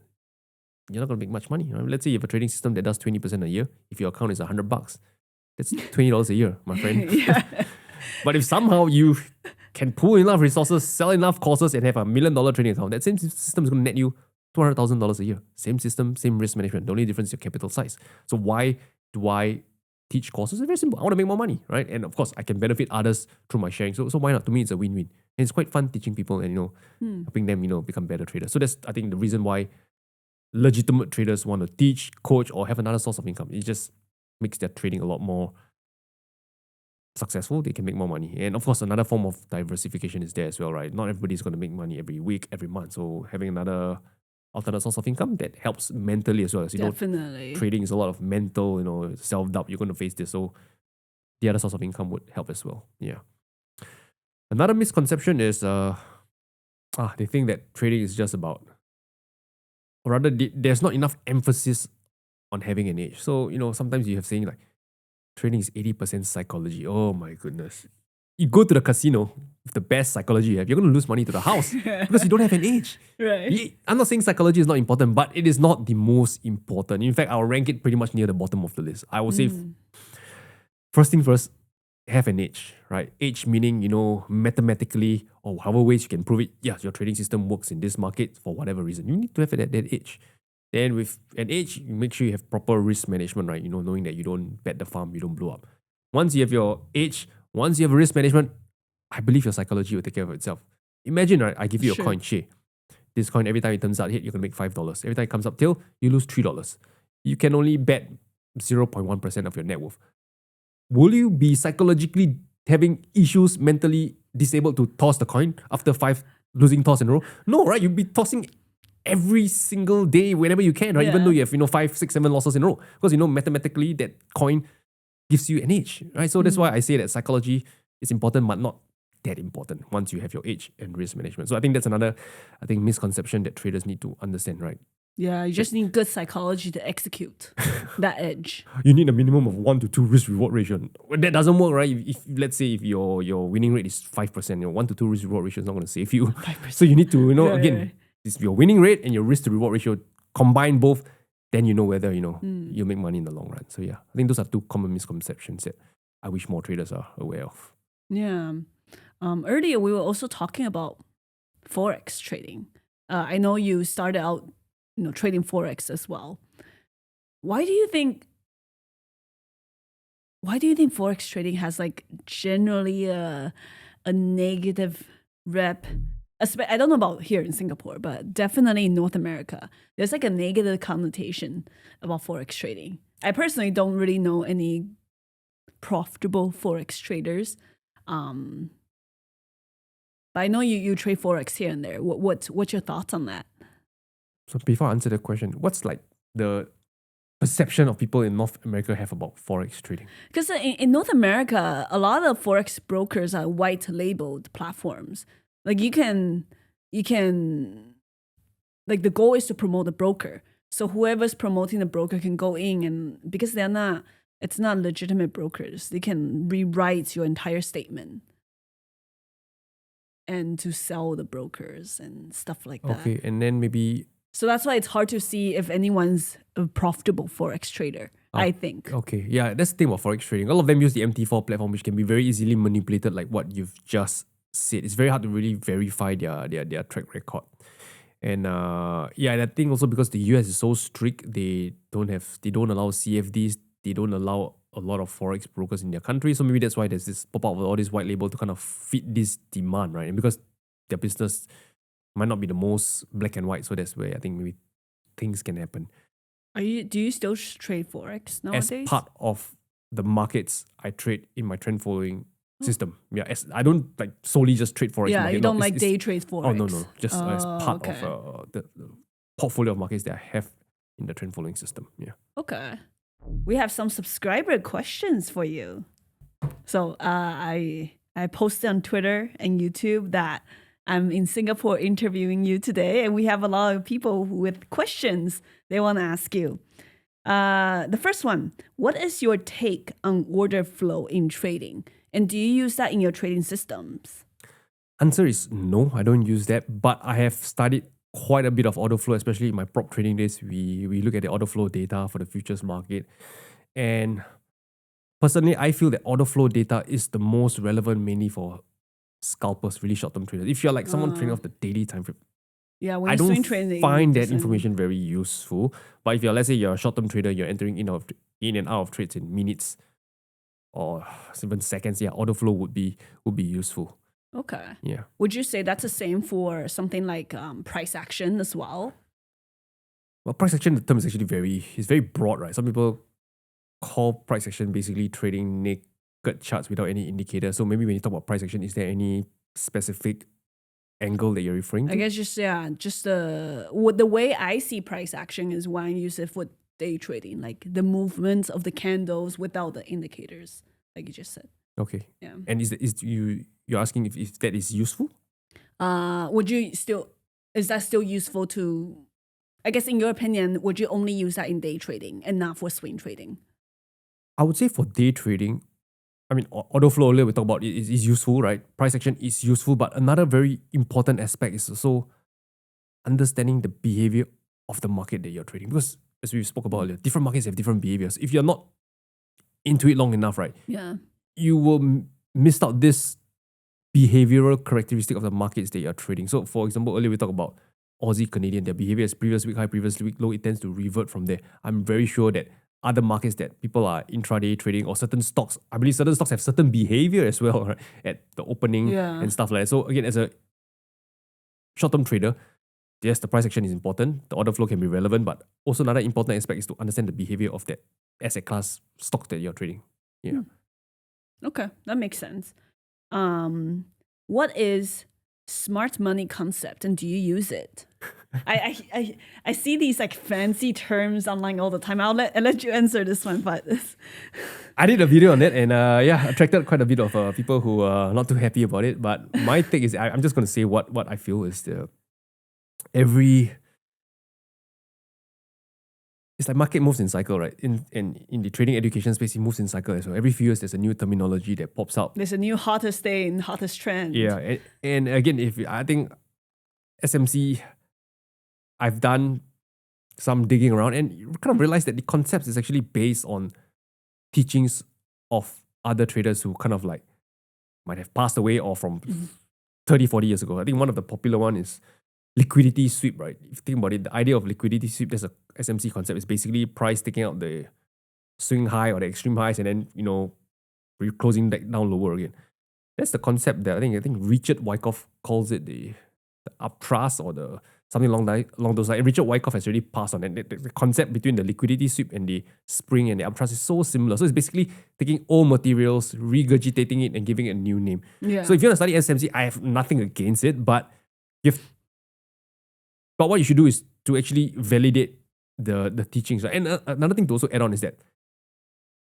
you're not going to make much money. Let's say you have a trading system that does 20% a year. If your account is $100, that's $20 a year, my friend. But if somehow you can pool enough resources, sell enough courses, and have $1 million trading account, that same system is going to net you $200,000 a year. Same system, same risk management. The only difference is your capital size. So why do I teach courses. It's very simple. I want to make more money, right? And of course, I can benefit others through my sharing. So why not? To me, it's a win-win. And it's quite fun teaching people and, helping them, become better traders. So that's, I think, the reason why legitimate traders want to teach, coach, or have another source of income. It just makes their trading a lot more successful. They can make more money. And of course, another form of diversification is there as well, right? Not everybody's going to make money every week, every month. So having another alternate source of income that helps mentally as well. As Definitely. Trading is a lot of mental, self-doubt. You're going to face this. So the other source of income would help as well. Yeah. Another misconception is they think that trading is just about, or rather, there's not enough emphasis on having an edge. So, sometimes you have saying like, trading is 80% psychology. Oh my goodness. You go to the casino with the best psychology you have, you're going to lose money to the house because you don't have an edge. Right. I'm not saying psychology is not important, but it is not the most important. In fact, I'll rank it pretty much near the bottom of the list. I would say, first thing first, have an edge, right? Edge meaning, mathematically or however ways you can prove it. Yes, your trading system works in this market for whatever reason. You need to have that edge. Then with an edge, you make sure you have proper risk management, right? Knowing that you don't bet the farm, you don't blow up. Once you have your edge, once you have risk management, I believe your psychology will take care of itself. Imagine, right? I give you a coin, Shay. This coin, every time it turns out hit, you're going to make $5. Every time it comes up tail, you lose $3. You can only bet 0.1% of your net worth. Will you be psychologically having issues, mentally disabled to toss the coin after 5 losing toss in a row? No, right? You'll be tossing every single day whenever you can, right? Yeah. Even though you have 5, 6, 7 losses in a row, because mathematically that coin gives you an edge, right? So that's why I say that psychology is important, but not that important once you have your edge and risk management. So I think that's another misconception that traders need to understand, right? Yeah, you just need good psychology to execute that edge. You need a minimum of 1 to 2 risk reward ratio. That doesn't work, right? If let's say if your winning rate is 5%, 1 to 2 risk reward ratio is not going to save you. 5%. So you need to again. Is your winning rate and your risk to reward ratio, combine both, then you know whether you'll make money in the long run. So yeah, I think those are 2 common misconceptions that I wish more traders are aware of. Yeah. Earlier we were also talking about Forex trading. I know you started out trading Forex as well. Why do you think Forex trading has like generally a negative rep? I don't know about here in Singapore, but definitely in North America, there's like a negative connotation about Forex trading. I personally don't really know any profitable Forex traders. But I know you trade Forex here and there. What's your thoughts on that? So before I answer the question, what's like the perception of people in North America have about Forex trading? Because in North America, a lot of Forex brokers are white labeled platforms. Like you can like the goal is to promote the broker. So whoever's promoting the broker can go in, and because it's not legitimate brokers, they can rewrite your entire statement and to sell the brokers and stuff like that. Okay, and then maybe... So that's why it's hard to see if anyone's a profitable Forex trader, I think. Okay, yeah, that's the thing about Forex trading. A lot of them use the MT4 platform, which can be very easily manipulated, like what you've just said. It's very hard to really verify their track record. And and I think also because the US is so strict, they don't allow CFDs, they don't allow a lot of Forex brokers in their country. So maybe that's why there's this pop up with all this white label to kind of fit this demand, right? And because their business might not be the most black and white, so that's where I think maybe things can happen. Do you still trade Forex nowadays? As part of the markets I trade in my trend following system. Yeah, I don't like solely just trade Forex. Yeah, market. you don't day trade Forex. Oh no, just as part of the portfolio of markets that I have in the trend following system. Yeah. Okay. We have some subscriber questions for you. So I posted on Twitter and YouTube that I'm in Singapore interviewing you today, and we have a lot of people with questions they want to ask you. The first one, what is your take on order flow in trading? And do you use that in your trading systems? Answer is no, I don't use that, but I have studied quite a bit of order flow, especially in my prop trading days. We look at the order flow data for the futures market. And personally, I feel that order flow data is the most relevant mainly for scalpers, really short-term traders. If you're like someone trading off the daily time frame, yeah, when I you're don't trading, find that information very useful. But if let's say you're a short-term trader, you're entering in and out of trades in minutes, or even seconds, order flow would be useful. Okay. Yeah. Would you say that's the same for something like price action as well? Well, price action, the term is actually very broad, right? Some people call price action basically trading naked charts without any indicator. So maybe when you talk about price action, is there any specific angle that you're referring to? I guess just the way I see price action is when I use it for day trading, like the movements of the candles without the indicators, like you just said. Okay. Yeah. And you're asking if that is useful? Is that still useful to, I guess in your opinion, would you only use that in day trading and not for swing trading? I would say for day trading, I mean, order flow earlier we talked about is useful, right? Price action is useful, but another very important aspect is also understanding the behavior of the market that you're trading. Because as we spoke about earlier, different markets have different behaviors. If you're not into it long enough, right, Yeah. you will miss out this behavioral characteristic of the markets that you're trading. So, for example, earlier we talked about Aussie Canadian, their behavior is previous week high, previous week low, it tends to revert from there. I'm very sure that other markets that people are intraday trading or certain stocks, I believe certain stocks have certain behavior as well, right, at the opening and stuff like that. So again, as a short-term trader, yes, the price action is important, the order flow can be relevant, but also another important aspect is to understand the behavior of that asset class stock that you're trading. Yeah. Okay, that makes sense. What is smart money concept and do you use it? I see these like fancy terms online all the time. I'll let you answer this one, but I did a video on it and attracted quite a bit of people who are not too happy about it. But my take is I'm just going to say what I feel is it's like market moves in cycle, right? In the trading education space, it moves in cycle as well. Every few years, there's a new terminology that pops up. There's a new hottest day and hottest trend. Yeah, and again, I think SMC, I've done some digging around and you kind of realize that the concept is actually based on teachings of other traders who kind of like might have passed away or from 30, 40 years ago. I think one of the popular one is liquidity sweep, right? If you think about it, the idea of liquidity sweep, there's a SMC concept. It's basically price taking out the swing high or the extreme highs and then, we're closing back down lower again. That's the concept that I think Richard Wyckoff calls it the uptrust or the something along those lines. And Richard Wyckoff has already passed on. And the concept between the liquidity sweep and the spring and the uptrust is so similar. So it's basically taking old materials, regurgitating it and giving it a new name. Yeah. So if you want to study SMC, I have nothing against it, but what you should do is to actually validate the teachings. Right? And another thing to also add on is that,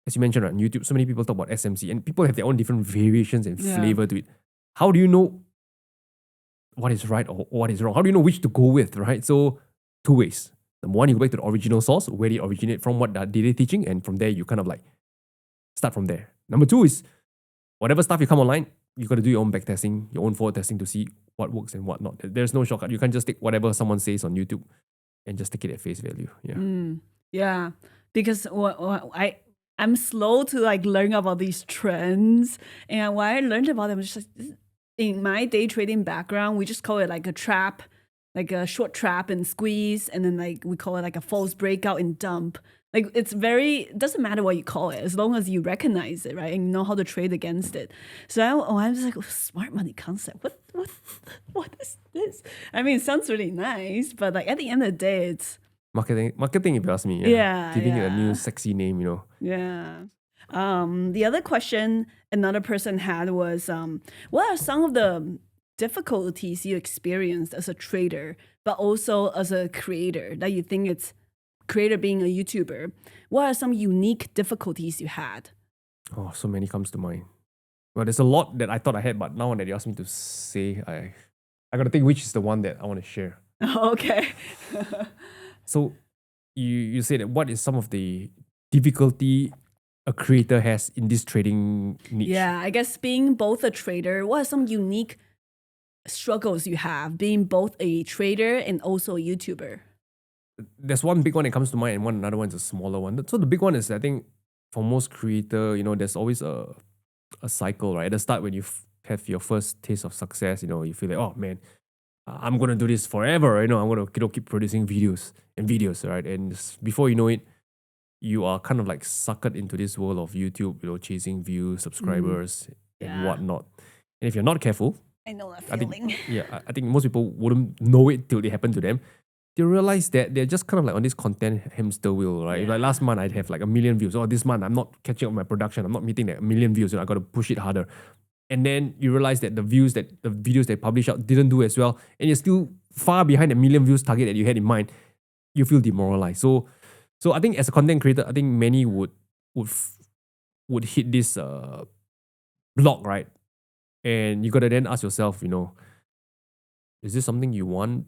as you mentioned, right, on YouTube, so many people talk about SMC and people have their own different variations and flavor to it. How do you know what is right or what is wrong? How do you know which to go with, right? So, two ways. Number one, you go back to the original source, where they originate from, what did they teaching, and from there, you kind of like start from there. Number two is, whatever stuff you come online, you got to do your own back testing, your own forward testing to see what works and what not. There's no shortcut. You can't just take whatever someone says on YouTube and just take it at face value. Yeah. Yeah. Because I'm slow to like learn about these trends. And when I learned about them, just like, in my day trading background, we just call it like a trap, like a short trap and squeeze. And then like we call it like a false breakout and dump. Like it doesn't matter what you call it, as long as you recognize it, right? And you know how to trade against it. So I was like, smart money concept. What is this? I mean, it sounds really nice, but like at the end of the day, it's marketing if you ask me. Yeah. Giving it a new sexy name, Yeah. The other question another person had was, what are some of the difficulties you experienced as a trader, but also as a creator that you think it's creator being a YouTuber? What are some unique difficulties you had? Oh, so many comes to mind. Well, there's a lot that I thought I had, but now that you asked me to say, I got to think which is the one that I want to share. Okay. So you say that what is some of the difficulty a creator has in this trading niche? Yeah, I guess being both a trader, what are some unique struggles you have being both a trader and also a YouTuber? There's one big one that comes to mind and another one is a smaller one. So the big one is, I think, for most creator, there's always a cycle, right? At the start, when you have your first taste of success, you feel like, oh man, I'm going to do this forever. I'm going to keep producing videos, right? And before you know it, you are kind of like suckered into this world of YouTube, chasing views, subscribers, and whatnot. And if you're not careful, I know that I feeling. think, I think most people wouldn't know it till it happened to them. They realize that they're just kind of like on this content hamster wheel, right? Like last month, I'd have like 1 million views. This month, I'm not catching up with my production. I'm not meeting that 1 million views. I got to push it harder. And then you realize that the videos they publish out didn't do as well. And you're still far behind the 1 million views target that you had in mind. You feel demoralized. So I think as a content creator, I think many would hit this block, right? And you got to then ask yourself, is this something you want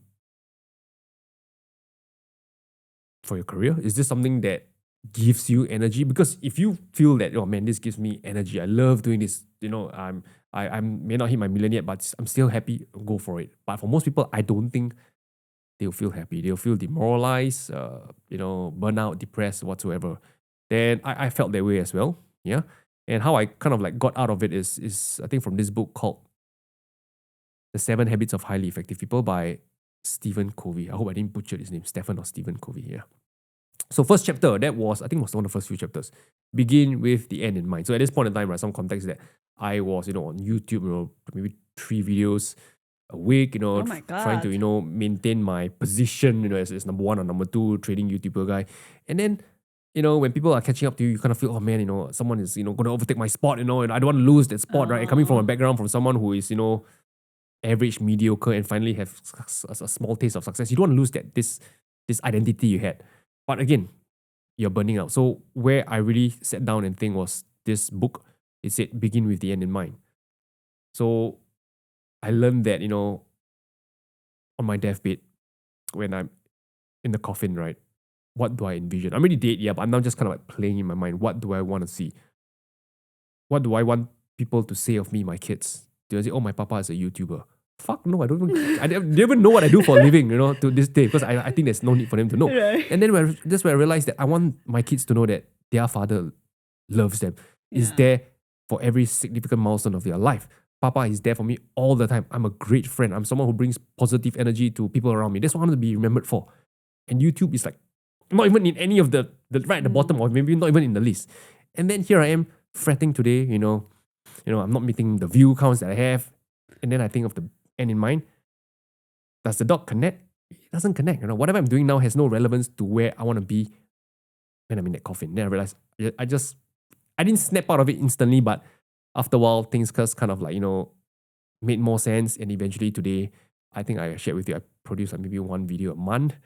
for your career? Is this something that gives you energy? Because if you feel that, oh man, this gives me energy, I love doing this, I may not hit my million yet, but I'm still happy, go for it. But for most people, I don't think they'll feel happy. They'll feel demoralized, burnout, depressed, whatsoever. Then I felt that way as well. Yeah. And how I kind of like got out of it is I think from this book called The 7 Habits of Highly Effective People by Stephen Covey. I hope I didn't butcher his name, Stephen or Stephen Covey. Yeah. So first chapter, that was, I think was one of the first few chapters. Begin with the end in mind. So at this point in time, right, some context that I was, on YouTube, maybe 3 videos a week, Oh my God. trying to, maintain my position, as number 1 or number 2 trading YouTuber guy. And then, when people are catching up to you, you kind of feel, oh man, someone is, going to overtake my spot, and I don't want to lose that spot, right? And coming from a background from someone who is, average, mediocre, and finally have a small taste of success, you don't want to lose this identity you had. But again, you're burning out. So where I really sat down and think was this book, it said, begin with the end in mind. So I learned that, on my deathbed, when I'm in the coffin, right? What do I envision? I'm already dead, yeah, but I'm now just kind of like playing in my mind. What do I want to see? What do I want people to say of me, my kids? Do they say, oh, my papa is a YouTuber? Fuck no, I don't even know what I do for a living, to this day, because I think there's no need for them to know. Right. And then that's where I realized that I want my kids to know that their father loves them, is there for every significant milestone of their life. Papa is there for me all the time. I'm a great friend. I'm someone who brings positive energy to people around me. That's what I want to be remembered for. And YouTube is like not even in any of the right at the bottom, or maybe not even in the list. And then here I am fretting today, I'm not meeting the view counts that I have. And then I think of the end in mind. Does the dog connect? It doesn't connect. Whatever I'm doing now has no relevance to where I want to be when I'm in that coffin. Then I realized I didn't snap out of it instantly, but after a while, things just kind of like, made more sense. And eventually today, I think I shared with you, I produce like maybe 1 video a month.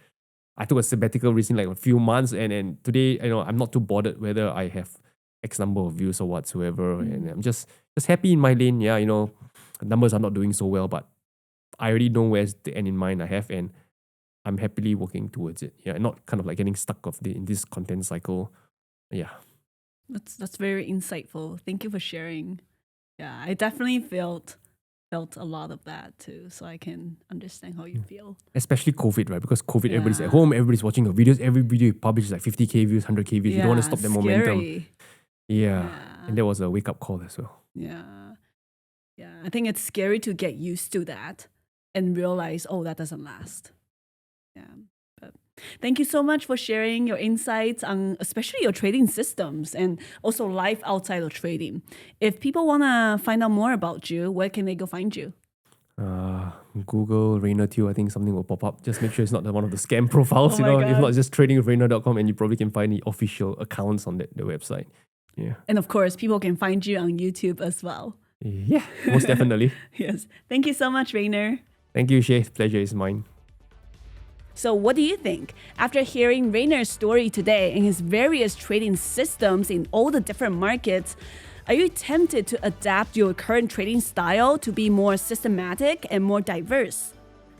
I took a sabbatical recently, like a few months. And today, I'm not too bothered whether I have X number of views or whatsoever. And I'm just happy in my lane. Yeah, numbers are not doing so well, but I already know where's the end in mind I have, and I'm happily working towards it. Yeah, not kind of like getting stuck in this content cycle. Yeah. That's very insightful. Thank you for sharing. Yeah, I definitely felt a lot of that too, so I can understand how you feel. Especially COVID, right? Because COVID, everybody's at home, everybody's watching your videos. Every video you publish is like 50k views, 100k views. You don't want to stop that momentum. Yeah. And there was a wake-up call as well. Yeah. I think it's scary to get used to that and realize, oh, that doesn't last. Yeah. But thank you so much for sharing your insights on especially your trading systems and also life outside of trading. If people want to find out more about you, where can they go find you? Google Rayner Teo, I think something will pop up. Just make sure it's not one of the scam profiles, Oh my If God. not, just tradingwithrayner.com, and you probably can find the official accounts on the website. Yeah. And of course, people can find you on YouTube as well. Yeah, most definitely. Yes. Thank you so much, Rayner. Thank you, Shay. Pleasure is mine. So what do you think? After hearing Rayner's story today and his various trading systems in all the different markets, are you tempted to adapt your current trading style to be more systematic and more diverse?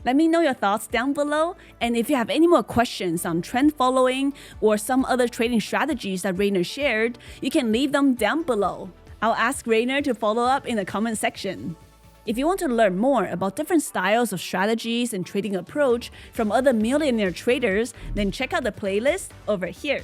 Let me know your thoughts down below. And if you have any more questions on trend following or some other trading strategies that Rayner shared, you can leave them down below. I'll ask Rayner to follow up in the comment section. If you want to learn more about different styles of strategies and trading approach from other millionaire traders, then check out the playlist over here.